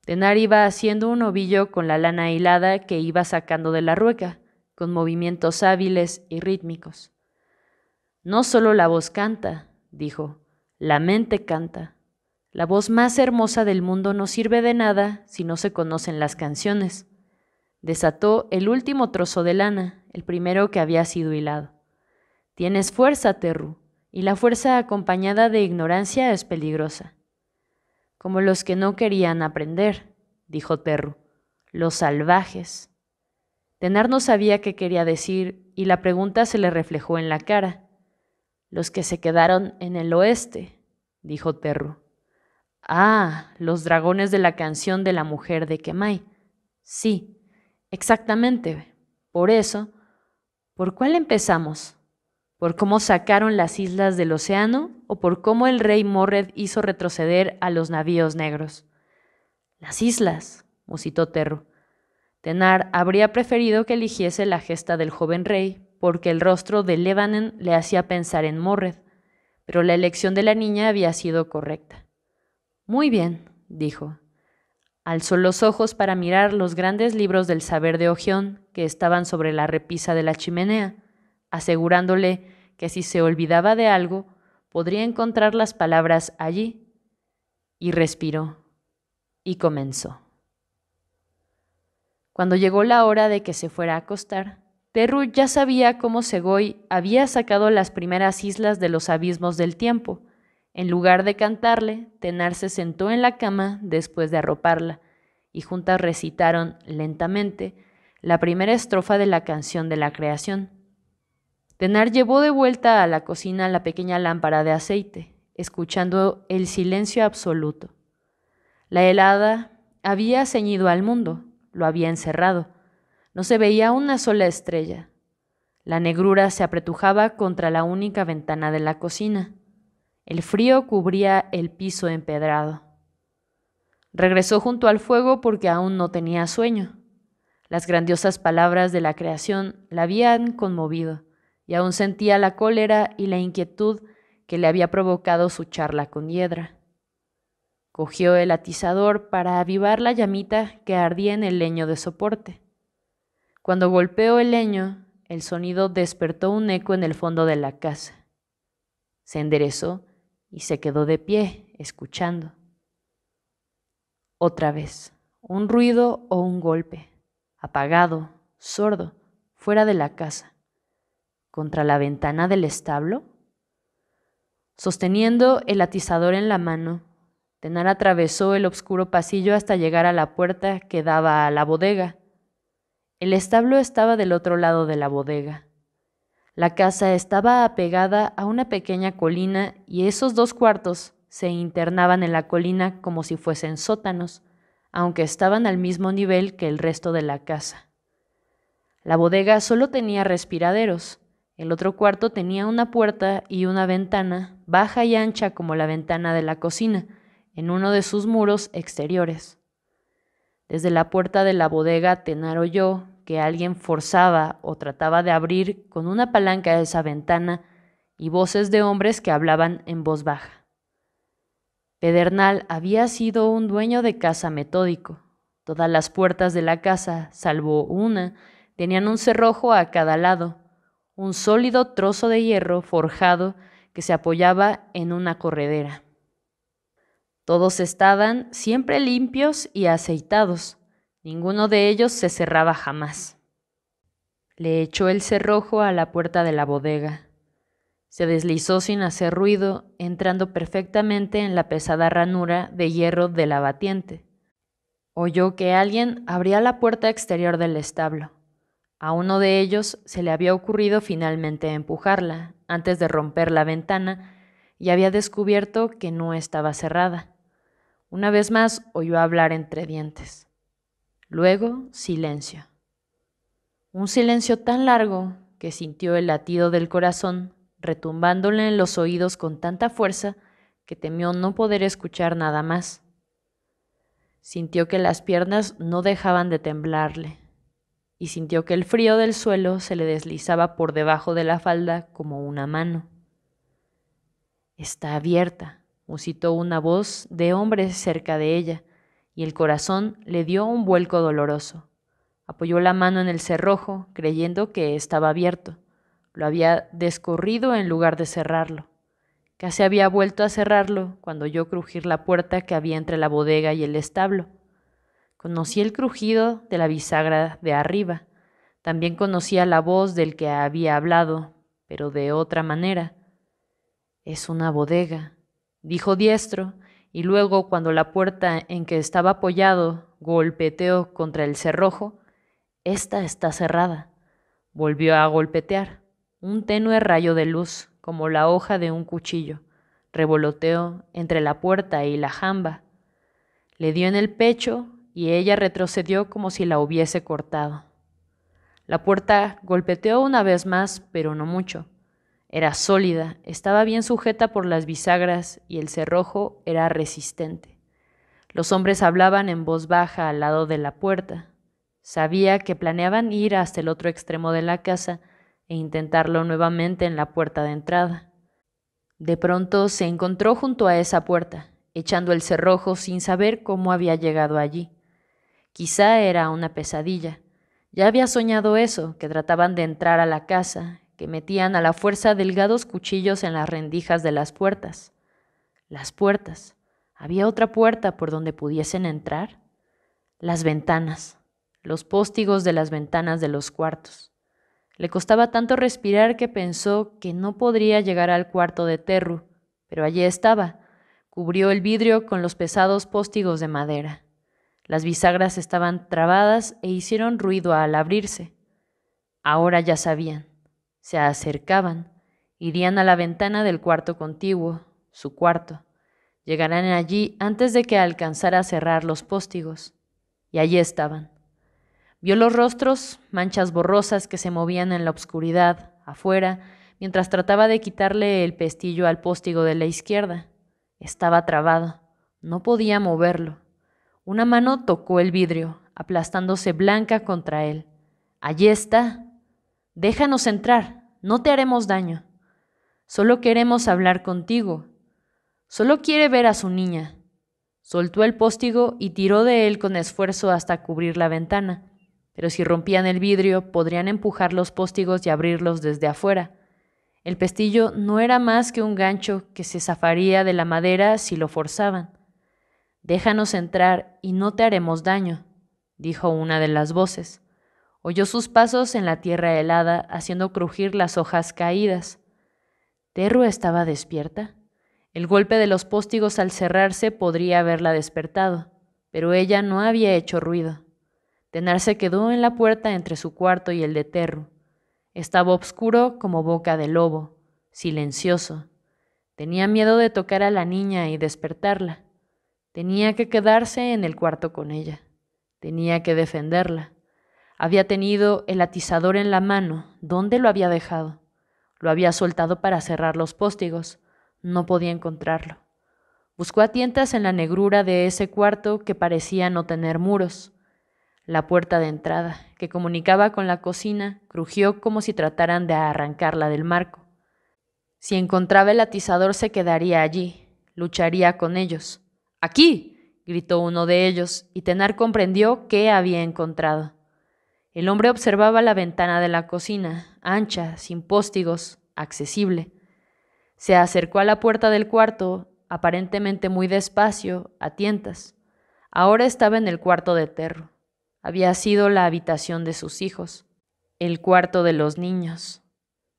S1: Tenar iba haciendo un ovillo con la lana hilada que iba sacando de la rueca, con movimientos hábiles y rítmicos. No solo la voz canta, dijo, la mente canta. La voz más hermosa del mundo no sirve de nada si no se conocen las canciones. Desató el último trozo de lana, el primero que había sido hilado. Tienes fuerza, Terru, y la fuerza acompañada de ignorancia es peligrosa. Como los que no querían aprender, dijo Terru, los salvajes. Tenar no sabía qué quería decir y la pregunta se le reflejó en la cara. Los que se quedaron en el oeste, dijo Terru. Ah, los dragones de la canción de la mujer de Kemai. Sí, exactamente. Por eso, ¿por cuál empezamos? ¿Por cómo sacaron las islas del océano o por cómo el rey Morred hizo retroceder a los navíos negros? Las islas, musitó Terru. Tenar habría preferido que eligiese la gesta del joven rey porque el rostro de Lebanon le hacía pensar en Morred, pero la elección de la niña había sido correcta. Muy bien, dijo. Alzó los ojos para mirar los grandes libros del saber de Ogión que estaban sobre la repisa de la chimenea, asegurándole que si se olvidaba de algo, podría encontrar las palabras allí. Y respiró, y comenzó. Cuando llegó la hora de que se fuera a acostar, Terru ya sabía cómo Segoy había sacado las primeras islas de los abismos del tiempo. En lugar de cantarle, Tenar se sentó en la cama después de arroparla, y juntas recitaron lentamente la primera estrofa de la canción de la creación. Tenar llevó de vuelta a la cocina la pequeña lámpara de aceite, escuchando el silencio absoluto. La helada había ceñido al mundo, lo había encerrado. No se veía una sola estrella. La negrura se apretujaba contra la única ventana de la cocina. El frío cubría el piso empedrado. Regresó junto al fuego porque aún no tenía sueño. Las grandiosas palabras de la creación la habían conmovido y aún sentía la cólera y la inquietud que le había provocado su charla con Hiedra. Cogió el atizador para avivar la llamita que ardía en el leño de soporte. Cuando golpeó el leño, el sonido despertó un eco en el fondo de la casa. Se enderezó y se quedó de pie, escuchando. Otra vez, un ruido o un golpe, apagado, sordo, fuera de la casa. ¿Contra la ventana del establo? Sosteniendo el atizador en la mano, Tenar atravesó el oscuro pasillo hasta llegar a la puerta que daba a la bodega. El establo estaba del otro lado de la bodega. La casa estaba apegada a una pequeña colina y esos 2 cuartos se internaban en la colina como si fuesen sótanos, aunque estaban al mismo nivel que el resto de la casa. La bodega solo tenía respiraderos. El otro cuarto tenía una puerta y una ventana, baja y ancha como la ventana de la cocina, en uno de sus muros exteriores. Desde la puerta de la bodega Tenar oyó que alguien forzaba o trataba de abrir con una palanca esa ventana y voces de hombres que hablaban en voz baja. Pedernal había sido un dueño de casa metódico. Todas las puertas de la casa, salvo una, tenían un cerrojo a cada lado, un sólido trozo de hierro forjado que se apoyaba en una corredera. Todos estaban siempre limpios y aceitados. Ninguno de ellos se cerraba jamás. Le echó el cerrojo a la puerta de la bodega. Se deslizó sin hacer ruido, entrando perfectamente en la pesada ranura de hierro de la batiente. Oyó que alguien abría la puerta exterior del establo. A uno de ellos se le había ocurrido finalmente empujarla antes de romper la ventana y había descubierto que no estaba cerrada. Una vez más oyó hablar entre dientes. Luego, silencio. Un silencio tan largo que sintió el latido del corazón retumbándole en los oídos con tanta fuerza que temió no poder escuchar nada más. Sintió que las piernas no dejaban de temblarle y sintió que el frío del suelo se le deslizaba por debajo de la falda como una mano. Está abierta, musitó una voz de hombre cerca de ella, y el corazón le dio un vuelco doloroso. Apoyó la mano en el cerrojo, creyendo que estaba abierto. Lo había descorrido en lugar de cerrarlo. Casi había vuelto a cerrarlo cuando oyó crujir la puerta que había entre la bodega y el establo. Conocía el crujido de la bisagra de arriba. También conocía la voz del que había hablado, pero de otra manera. «Es una bodega», dijo diestro, y luego, cuando la puerta en que estaba apoyado golpeteó contra el cerrojo, «Esta está cerrada». Volvió a golpetear. Un tenue rayo de luz, como la hoja de un cuchillo, revoloteó entre la puerta y la jamba. Le dio en el pecho y ella retrocedió como si la hubiese cortado. La puerta golpeteó una vez más, pero no mucho. Era sólida, estaba bien sujeta por las bisagras y el cerrojo era resistente. Los hombres hablaban en voz baja al lado de la puerta. Sabía que planeaban ir hasta el otro extremo de la casa e intentarlo nuevamente en la puerta de entrada. De pronto se encontró junto a esa puerta, echando el cerrojo sin saber cómo había llegado allí. Quizá era una pesadilla. Ya había soñado eso, que trataban de entrar a la casa, que metían a la fuerza delgados cuchillos en las rendijas de las puertas. Las puertas. ¿Había otra puerta por donde pudiesen entrar? Las ventanas. Los póstigos de las ventanas de los cuartos. Le costaba tanto respirar que pensó que no podría llegar al cuarto de Terru, pero allí estaba. Cubrió el vidrio con los pesados póstigos de madera. Las bisagras estaban trabadas e hicieron ruido al abrirse. Ahora ya sabían. Se acercaban. Irían a la ventana del cuarto contiguo, su cuarto. Llegarán allí antes de que alcanzara a cerrar los póstigos. Y allí estaban. Vio los rostros, manchas borrosas que se movían en la oscuridad, afuera, mientras trataba de quitarle el pestillo al póstigo de la izquierda. Estaba trabado. No podía moverlo. Una mano tocó el vidrio, aplastándose blanca contra él. «Allí está. Déjanos entrar. No te haremos daño. Solo queremos hablar contigo. Solo quiere ver a su niña». Soltó el póstigo y tiró de él con esfuerzo hasta cubrir la ventana. Pero si rompían el vidrio, podrían empujar los póstigos y abrirlos desde afuera. El pestillo no era más que un gancho que se zafaría de la madera si lo forzaban. Déjanos entrar y no te haremos daño, dijo una de las voces. Oyó sus pasos en la tierra helada, haciendo crujir las hojas caídas. ¿Terru estaba despierta? El golpe de los póstigos al cerrarse podría haberla despertado, pero ella no había hecho ruido. Tenar se quedó en la puerta entre su cuarto y el de Terru. Estaba oscuro como boca de lobo, silencioso. Tenía miedo de tocar a la niña y despertarla. Tenía que quedarse en el cuarto con ella. Tenía que defenderla. Había tenido el atizador en la mano. ¿Dónde lo había dejado? Lo había soltado para cerrar los póstigos. No podía encontrarlo. Buscó a tientas en la negrura de ese cuarto que parecía no tener muros. La puerta de entrada, que comunicaba con la cocina, crujió como si trataran de arrancarla del marco. Si encontraba el atizador se quedaría allí, lucharía con ellos. ¡Aquí!, gritó uno de ellos, y Tenar comprendió qué había encontrado. El hombre observaba la ventana de la cocina, ancha, sin póstigos, accesible. Se acercó a la puerta del cuarto, aparentemente muy despacio, a tientas. Ahora estaba en el cuarto de Terru. Había sido la habitación de sus hijos, el cuarto de los niños.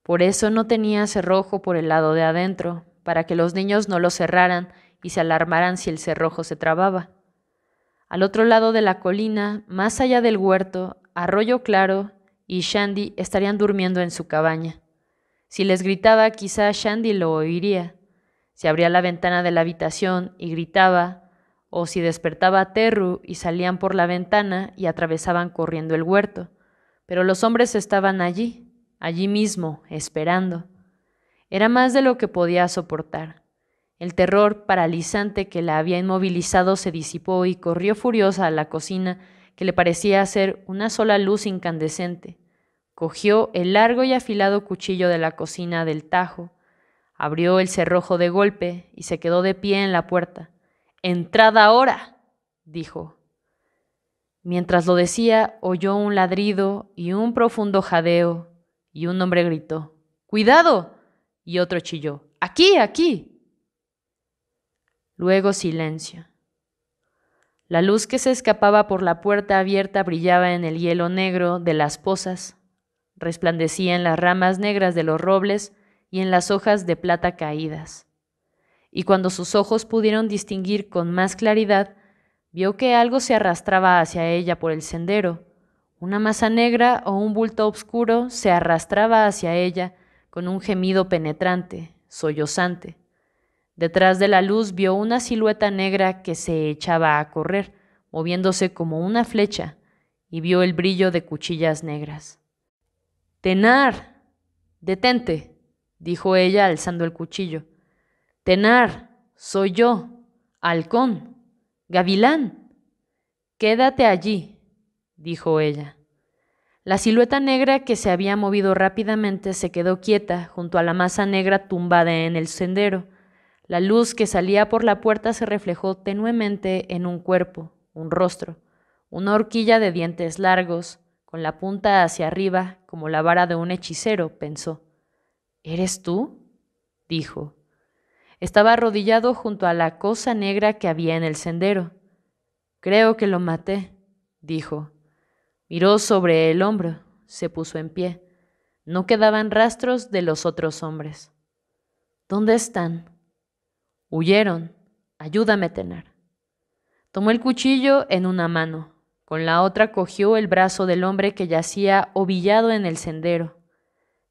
S1: Por eso no tenía cerrojo por el lado de adentro, para que los niños no lo cerraran y se alarmaran si el cerrojo se trababa. Al otro lado de la colina, más allá del huerto, Arroyo Claro y Shandy estarían durmiendo en su cabaña. Si les gritaba, quizá Shandy lo oiría. Si abría la ventana de la habitación y gritaba, o si despertaba a Terru y salían por la ventana y atravesaban corriendo el huerto. Pero los hombres estaban allí mismo, esperando. Era más de lo que podía soportar. El terror paralizante que la había inmovilizado se disipó y corrió furiosa a la cocina, que le parecía ser una sola luz incandescente. Cogió el largo y afilado cuchillo de la cocina del tajo, abrió el cerrojo de golpe y se quedó de pie en la puerta. «¡Entrad ahora!», dijo. Mientras lo decía, oyó un ladrido y un profundo jadeo, y un hombre gritó: «¡Cuidado!», y otro chilló: «¡Aquí, aquí!». Luego silencio. La luz que se escapaba por la puerta abierta brillaba en el hielo negro de las pozas, resplandecía en las ramas negras de los robles y en las hojas de plata caídas. Y cuando sus ojos pudieron distinguir con más claridad, vio que algo se arrastraba hacia ella por el sendero. Una masa negra o un bulto oscuro se arrastraba hacia ella con un gemido penetrante, sollozante. Detrás de la luz vio una silueta negra que se echaba a correr, moviéndose como una flecha, y vio el brillo de cuchillas negras. «Tenar, detente», dijo ella alzando el cuchillo. «Tenar, soy yo, Halcón, Gavilán. Quédate allí», dijo ella. La silueta negra que se había movido rápidamente se quedó quieta junto a la masa negra tumbada en el sendero. La luz que salía por la puerta se reflejó tenuemente en un cuerpo, un rostro, una horquilla de dientes largos, con la punta hacia arriba como la vara de un hechicero, pensó. «¿Eres tú?», dijo. Estaba arrodillado junto a la cosa negra que había en el sendero. «Creo que lo maté», dijo. Miró sobre el hombro, se puso en pie. No quedaban rastros de los otros hombres. «¿Dónde están?». «Huyeron. Ayúdame, Tenar». Tomó el cuchillo en una mano. Con la otra cogió el brazo del hombre que yacía ovillado en el sendero.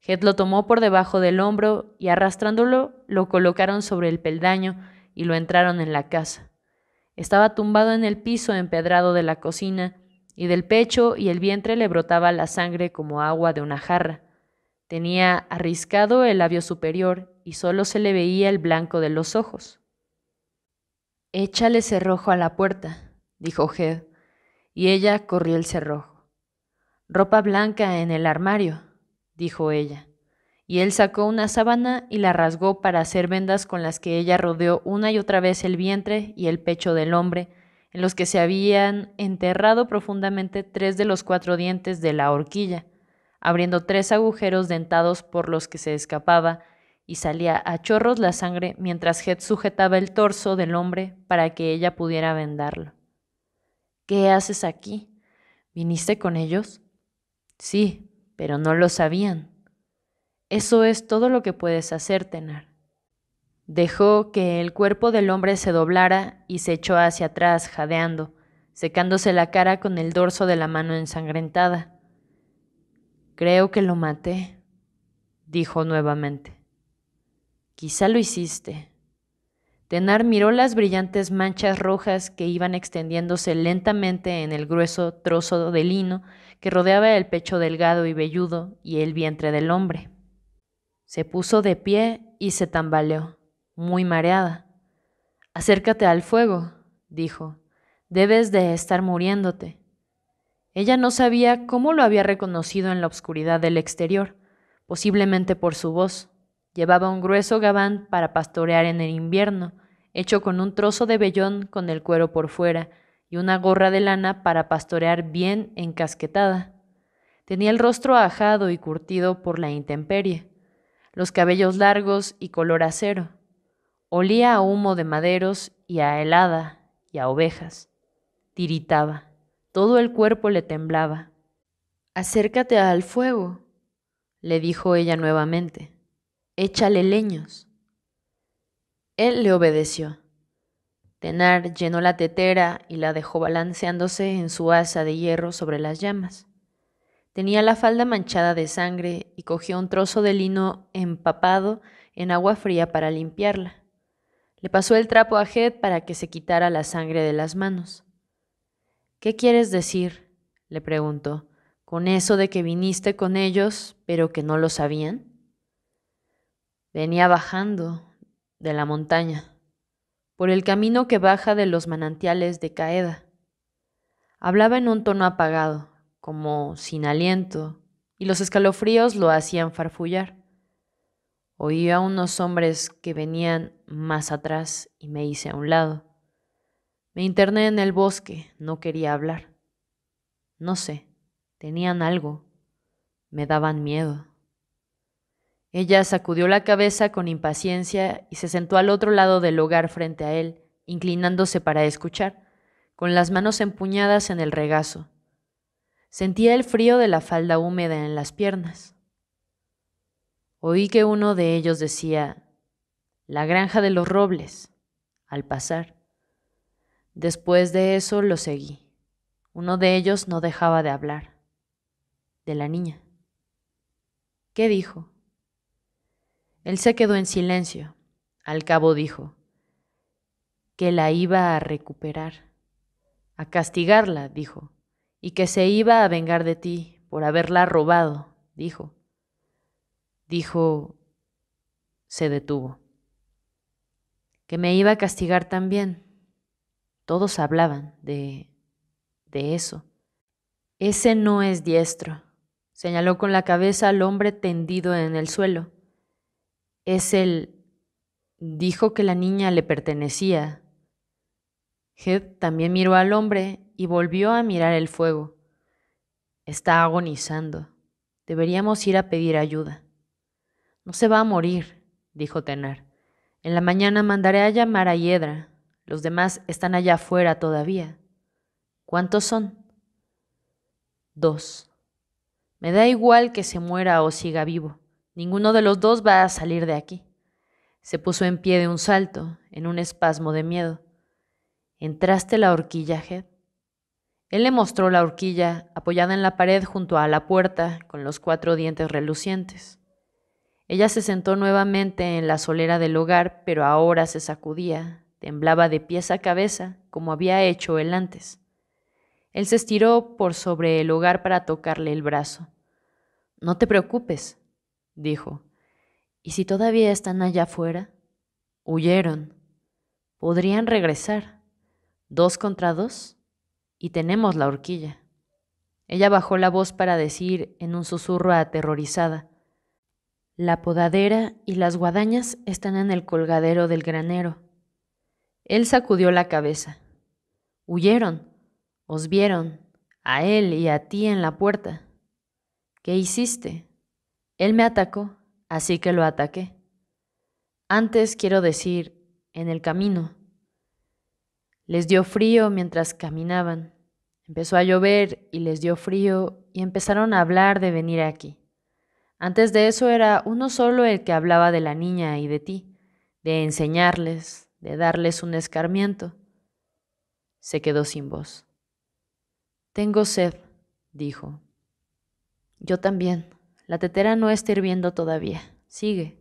S1: Head lo tomó por debajo del hombro y arrastrándolo lo colocaron sobre el peldaño y lo entraron en la casa. Estaba tumbado en el piso empedrado de la cocina y del pecho y el vientre le brotaba la sangre como agua de una jarra. Tenía arriscado el labio superior y solo se le veía el blanco de los ojos. «Échale cerrojo a la puerta», dijo Head, y ella corrió el cerrojo. «Ropa blanca en el armario», dijo ella, y él sacó una sábana y la rasgó para hacer vendas con las que ella rodeó una y otra vez el vientre y el pecho del hombre, en los que se habían enterrado profundamente 3 de los 4 dientes de la horquilla, abriendo 3 agujeros dentados por los que se escapaba y salía a chorros la sangre mientras Head sujetaba el torso del hombre para que ella pudiera vendarlo. ¿Qué haces aquí? ¿Viniste con ellos? Sí, pero no lo sabían. Eso es todo lo que puedes hacer, Tenar. Dejó que el cuerpo del hombre se doblara y se echó hacia atrás, jadeando, secándose la cara con el dorso de la mano ensangrentada. Creo que lo maté, dijo nuevamente. Quizá lo hiciste. Tenar miró las brillantes manchas rojas que iban extendiéndose lentamente en el grueso trozo de lino que rodeaba el pecho delgado y velludo y el vientre del hombre. Se puso de pie y se tambaleó, muy mareada. Acércate al fuego, dijo. Debes de estar muriéndote. Ella no sabía cómo lo había reconocido en la oscuridad del exterior, posiblemente por su voz. Llevaba un grueso gabán para pastorear en el invierno, hecho con un trozo de vellón con el cuero por fuera, y una gorra de lana para pastorear bien encasquetada. Tenía el rostro ajado y curtido por la intemperie, los cabellos largos y color acero. Olía a humo de maderos y a helada y a ovejas. Tiritaba. Todo el cuerpo le temblaba. Acércate al fuego, le dijo ella nuevamente. Échale leños. Él le obedeció. Tenar llenó la tetera y la dejó balanceándose en su asa de hierro sobre las llamas. Tenía la falda manchada de sangre y cogió un trozo de lino empapado en agua fría para limpiarla. Le pasó el trapo a Head para que se quitara la sangre de las manos. ¿Qué quieres decir?, le preguntó, ¿con eso de que viniste con ellos, pero que no lo sabían? Venía bajando de la montaña, por el camino que baja de los manantiales de Caeda. Hablaba en un tono apagado, como sin aliento, y los escalofríos lo hacían farfullar. Oí a unos hombres que venían más atrás y me hice a un lado. Me interné en el bosque, no quería hablar. No sé, tenían algo, me daban miedo. Ella sacudió la cabeza con impaciencia y se sentó al otro lado del hogar frente a él, inclinándose para escuchar, con las manos empuñadas en el regazo. Sentía el frío de la falda húmeda en las piernas. Oí que uno de ellos decía, «La granja de los robles», al pasar. Después de eso lo seguí. Uno de ellos no dejaba de hablar. De la niña. ¿Qué dijo? Él se quedó en silencio. Al cabo dijo, que la iba a recuperar. A castigarla, dijo, y que se iba a vengar de ti por haberla robado, dijo. Dijo, se detuvo. Que me iba a castigar también. Todos hablaban de eso. Ese no es diestro, señaló con la cabeza al hombre tendido en el suelo. Es el... Dijo que la niña le pertenecía. Head también miró al hombre y volvió a mirar el fuego. Está agonizando. Deberíamos ir a pedir ayuda. No se va a morir, dijo Tenar. En la mañana mandaré a llamar a Hiedra. Los demás están allá afuera todavía. ¿Cuántos son? 2. Me da igual que se muera o siga vivo. Ninguno de los dos va a salir de aquí. Se puso en pie de un salto, en un espasmo de miedo. ¿Entraste la horquilla, Head? Él le mostró la horquilla apoyada en la pared junto a la puerta con los 4 dientes relucientes. Ella se sentó nuevamente en la solera del hogar, pero ahora se sacudía, temblaba de pies a cabeza como había hecho él antes. Él se estiró por sobre el hogar para tocarle el brazo. No te preocupes, dijo. ¿Y si todavía están allá afuera? Huyeron. Podrían regresar. 2 contra 2. Y tenemos la horquilla. Ella bajó la voz para decir en un susurro aterrorizada, la podadera y las guadañas están en el colgadero del granero. Él sacudió la cabeza. Huyeron. Os vieron, a él y a ti en la puerta. ¿Qué hiciste? Él me atacó, así que lo ataqué. Antes, quiero decir, en el camino. Les dio frío mientras caminaban. Empezó a llover y les dio frío y empezaron a hablar de venir aquí. Antes de eso era uno solo el que hablaba de la niña y de ti, de enseñarles, de darles un escarmiento. Se quedó sin voz. Tengo sed, dijo. Yo también. La tetera no está hirviendo todavía. Sigue.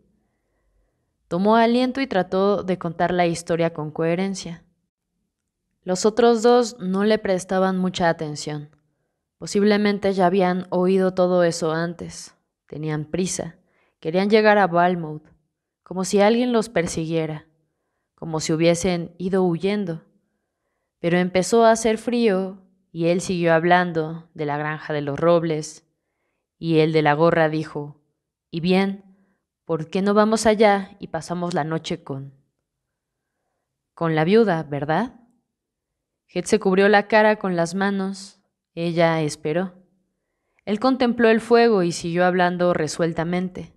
S1: Tomó aliento y trató de contar la historia con coherencia. Los otros dos no le prestaban mucha atención. Posiblemente ya habían oído todo eso antes. Tenían prisa. Querían llegar a Balmouth, como si alguien los persiguiera, como si hubiesen ido huyendo. Pero empezó a hacer frío y él siguió hablando de la granja de los robles, y el de la gorra dijo, «Y bien, ¿por qué no vamos allá y pasamos la noche con la viuda, verdad?» Heath se cubrió la cara con las manos. Ella esperó. Él contempló el fuego y siguió hablando resueltamente.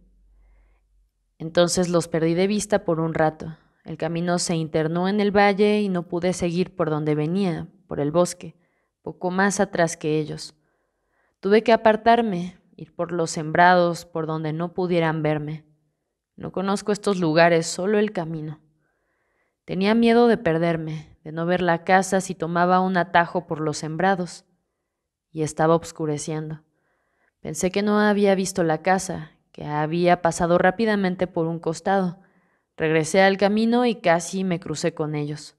S1: Entonces los perdí de vista por un rato. El camino se internó en el valle y no pude seguir por donde venía, por el bosque, poco más atrás que ellos. Tuve que apartarme, ir por los sembrados por donde no pudieran verme. No conozco estos lugares, solo el camino. Tenía miedo de perderme, de no ver la casa si tomaba un atajo por los sembrados. Y estaba oscureciendo. Pensé que no había visto la casa, que había pasado rápidamente por un costado. Regresé al camino y casi me crucé con ellos.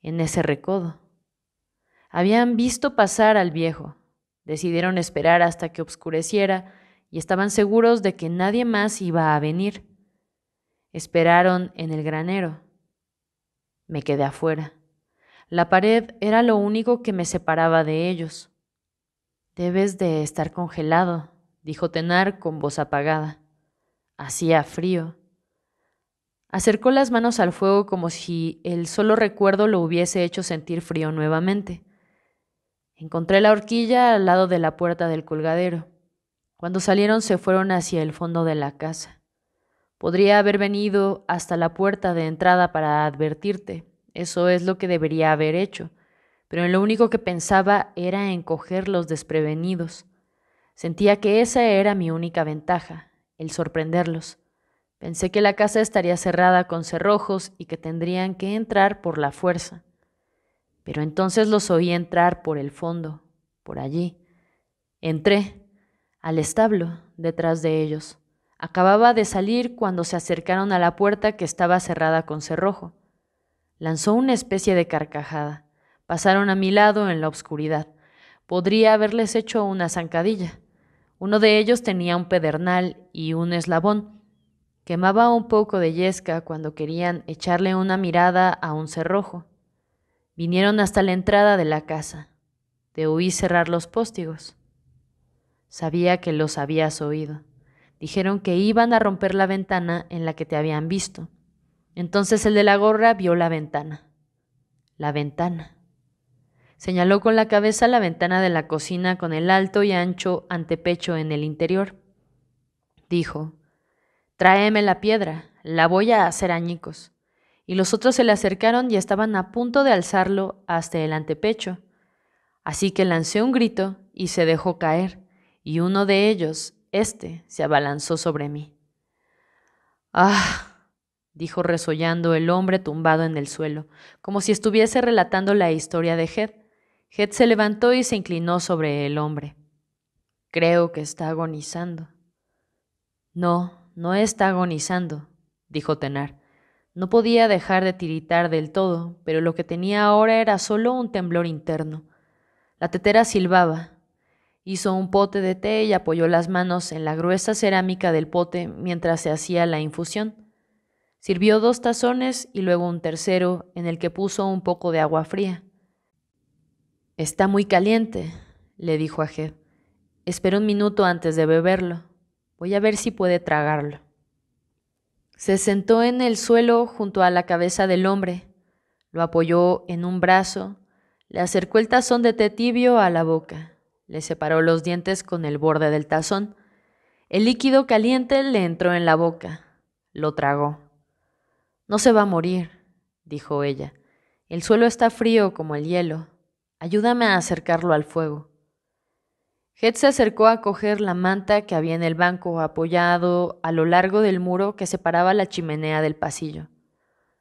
S1: En ese recodo. Habían visto pasar al viejo. Decidieron esperar hasta que oscureciera y estaban seguros de que nadie más iba a venir. Esperaron en el granero. Me quedé afuera. La pared era lo único que me separaba de ellos. Debes de estar congelado, dijo Tenar con voz apagada. Hacía frío. Acercó las manos al fuego como si el solo recuerdo lo hubiese hecho sentir frío nuevamente. Encontré la horquilla al lado de la puerta del colgadero. Cuando salieron se fueron hacia el fondo de la casa. Podría haber venido hasta la puerta de entrada para advertirte. Eso es lo que debería haber hecho. Pero en lo único que pensaba era en cogerlos desprevenidos. Sentía que esa era mi única ventaja, el sorprenderlos. Pensé que la casa estaría cerrada con cerrojos y que tendrían que entrar por la fuerza. Pero entonces los oí entrar por el fondo, por allí. Entré, al establo, detrás de ellos. Acababa de salir cuando se acercaron a la puerta que estaba cerrada con cerrojo. Lanzó una especie de carcajada. Pasaron a mi lado en la oscuridad. Podría haberles hecho una zancadilla. Uno de ellos tenía un pedernal y un eslabón. Quemaba un poco de yesca cuando querían echarle una mirada a un cerrojo. Vinieron hasta la entrada de la casa. Te oí cerrar los póstigos. Sabía que los habías oído. Dijeron que iban a romper la ventana en la que te habían visto. Entonces el de la gorra vio la ventana. La ventana. Señaló con la cabeza la ventana de la cocina con el alto y ancho antepecho en el interior. Dijo, «Tráeme la piedra, la voy a hacer añicos». Y los otros se le acercaron y estaban a punto de alzarlo hasta el antepecho. Así que lancé un grito y se dejó caer, y uno de ellos, se abalanzó sobre mí. «¡Ah!», dijo resollando el hombre tumbado en el suelo, como si estuviese relatando la historia de Heath. Heath se levantó y se inclinó sobre el hombre. «Creo que está agonizando». «No, no está agonizando», dijo Tenar. No podía dejar de tiritar del todo, pero lo que tenía ahora era solo un temblor interno. La tetera silbaba. Hizo un pote de té y apoyó las manos en la gruesa cerámica del pote mientras se hacía la infusión. Sirvió 2 tazones y luego un tercero en el que puso un poco de agua fría. «Está muy caliente», le dijo a Heath. «Espera un minuto antes de beberlo. Voy a ver si puede tragarlo». Se sentó en el suelo junto a la cabeza del hombre, lo apoyó en un brazo, le acercó el tazón de té tibio a la boca, le separó los dientes con el borde del tazón. El líquido caliente le entró en la boca, lo tragó. No se va a morir, dijo ella. El suelo está frío como el hielo. Ayúdame a acercarlo al fuego. Head se acercó a coger la manta que había en el banco apoyado a lo largo del muro que separaba la chimenea del pasillo.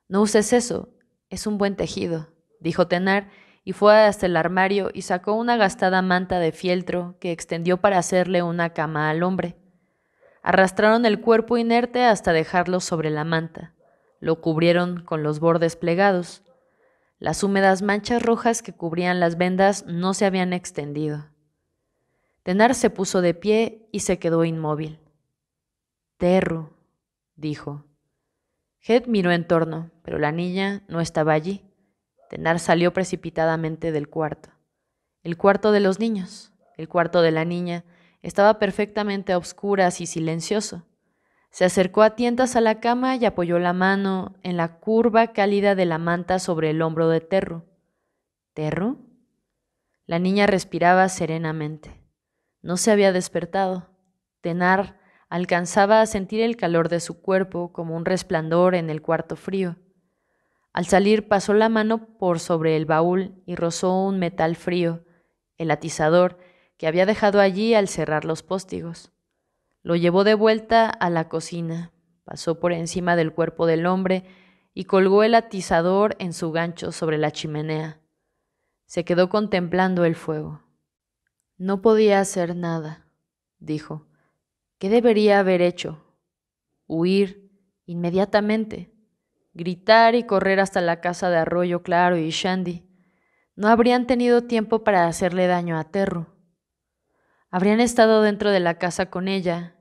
S1: No uses eso, es un buen tejido, dijo Tenar, y fue hasta el armario y sacó una gastada manta de fieltro que extendió para hacerle una cama al hombre. Arrastraron el cuerpo inerte hasta dejarlo sobre la manta. Lo cubrieron con los bordes plegados. Las húmedas manchas rojas que cubrían las vendas no se habían extendido. Tenar se puso de pie y se quedó inmóvil. Terru, dijo. Head miró en torno, pero la niña no estaba allí. Tenar salió precipitadamente del cuarto. El cuarto de los niños, el cuarto de la niña, estaba perfectamente a oscuras y silencioso. Se acercó a tientas a la cama y apoyó la mano en la curva cálida de la manta sobre el hombro de Terru. ¿Terru? La niña respiraba serenamente. No se había despertado. Tenar alcanzaba a sentir el calor de su cuerpo como un resplandor en el cuarto frío. Al salir pasó la mano por sobre el baúl y rozó un metal frío, el atizador que había dejado allí al cerrar los póstigos. Lo llevó de vuelta a la cocina, pasó por encima del cuerpo del hombre y colgó el atizador en su gancho sobre la chimenea. Se quedó contemplando el fuego. No podía hacer nada, dijo. ¿Qué debería haber hecho? Huir inmediatamente, gritar y correr hasta la casa de Arroyo Claro y Shandy. No habrían tenido tiempo para hacerle daño a Terru. Habrían estado dentro de la casa con ella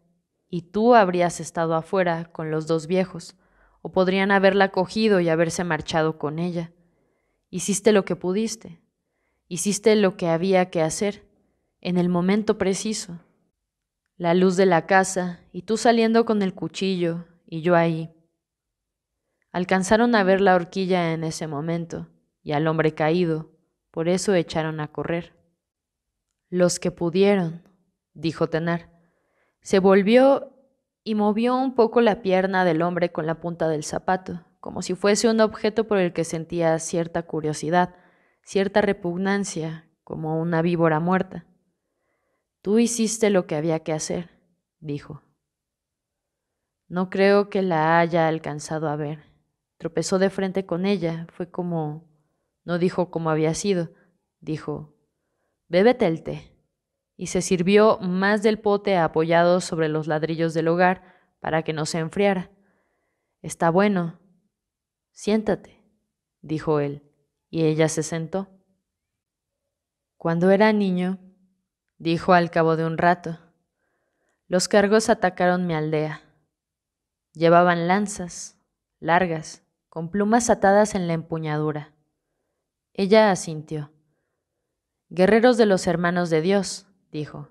S1: y tú habrías estado afuera con los dos viejos, o podrían haberla cogido y haberse marchado con ella. Hiciste lo que pudiste, hiciste lo que había que hacer, en el momento preciso. La luz de la casa y tú saliendo con el cuchillo y yo ahí. Alcanzaron a ver la horquilla en ese momento y al hombre caído, por eso echaron a correr. Los que pudieron, dijo Tenar. Se volvió y movió un poco la pierna del hombre con la punta del zapato, como si fuese un objeto por el que sentía cierta curiosidad, cierta repugnancia, como una víbora muerta. Tú hiciste lo que había que hacer, dijo. No creo que la haya alcanzado a ver. Tropezó de frente con ella, fue como... No dijo cómo había sido, dijo, bébete el té. Y se sirvió más del pote apoyado sobre los ladrillos del hogar para que no se enfriara. Está bueno. Siéntate, dijo él, y ella se sentó. Cuando era niño, dijo al cabo de un rato, los cargos atacaron mi aldea. Llevaban lanzas, largas, con plumas atadas en la empuñadura. Ella asintió. Guerreros de los hermanos de Dios, dijo.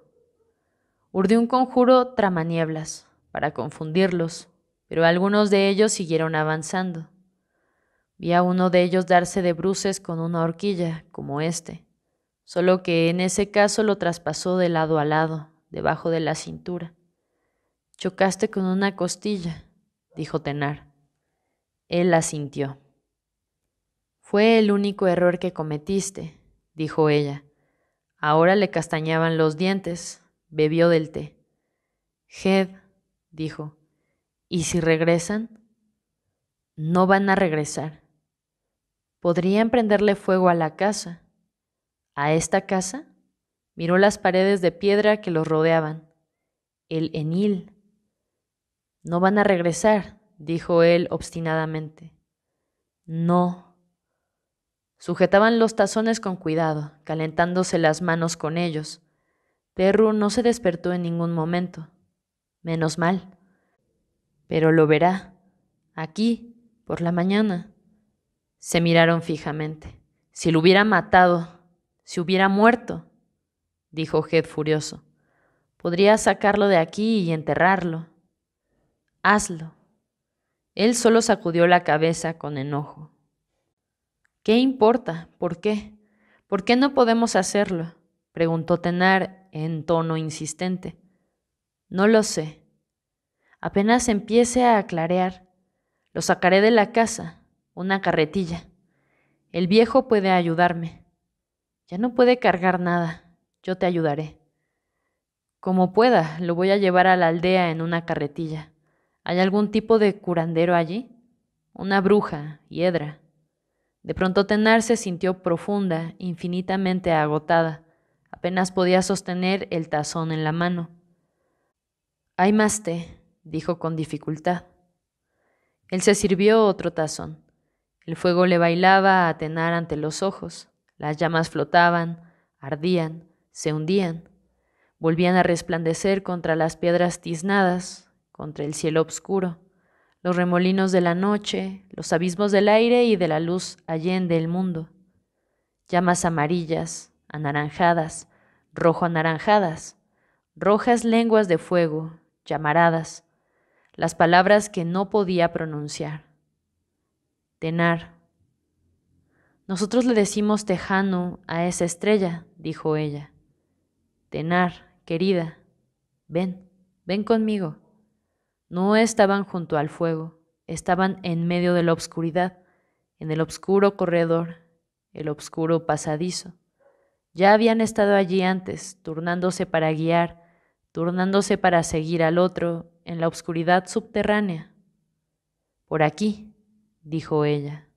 S1: Urdí un conjuro tramanieblas para confundirlos, pero algunos de ellos siguieron avanzando. Vi a uno de ellos darse de bruces con una horquilla, como este, solo que en ese caso lo traspasó de lado a lado, debajo de la cintura. Chocaste con una costilla, dijo Tenar. Él asintió. Fue el único error que cometiste, dijo ella. Ahora le castañaban los dientes, bebió del té. Head, dijo, ¿y si regresan? No van a regresar. Podrían prenderle fuego a la casa. ¿A esta casa? Miró las paredes de piedra que los rodeaban. El Enil. No van a regresar, dijo él obstinadamente. No. Sujetaban los tazones con cuidado, calentándose las manos con ellos. Terru no se despertó en ningún momento. Menos mal. Pero lo verá. Aquí, por la mañana. Se miraron fijamente. Si lo hubiera matado, si hubiera muerto, dijo Head furioso. Podría sacarlo de aquí y enterrarlo. Hazlo. Él solo sacudió la cabeza con enojo. ¿Qué importa? ¿Por qué? ¿Por qué no podemos hacerlo? Preguntó Tenar en tono insistente. No lo sé. Apenas empiece a clarear, Lo sacaré de la casa, una carretilla. El viejo puede ayudarme. Ya no puede cargar nada, yo te ayudaré. Como pueda, lo voy a llevar a la aldea en una carretilla. ¿Hay algún tipo de curandero allí? Una bruja, hiedra. De pronto Tenar se sintió profunda, infinitamente agotada. Apenas podía sostener el tazón en la mano. Hay más té, dijo con dificultad. Él se sirvió otro tazón. El fuego le bailaba a Tenar ante los ojos. Las llamas flotaban, ardían, se hundían. Volvían a resplandecer contra las piedras tiznadas, contra el cielo oscuro, los remolinos de la noche, los abismos del aire y de la luz allende el mundo. Llamas amarillas, anaranjadas, rojo anaranjadas, rojas lenguas de fuego, llamaradas, las palabras que no podía pronunciar. Tenar. Nosotros le decimos tejano a esa estrella, dijo ella. Tenar, querida, ven, ven conmigo. No estaban junto al fuego, estaban en medio de la oscuridad, en el oscuro corredor, el oscuro pasadizo. Ya habían estado allí antes, turnándose para guiar, turnándose para seguir al otro en la oscuridad subterránea. Por aquí, dijo ella.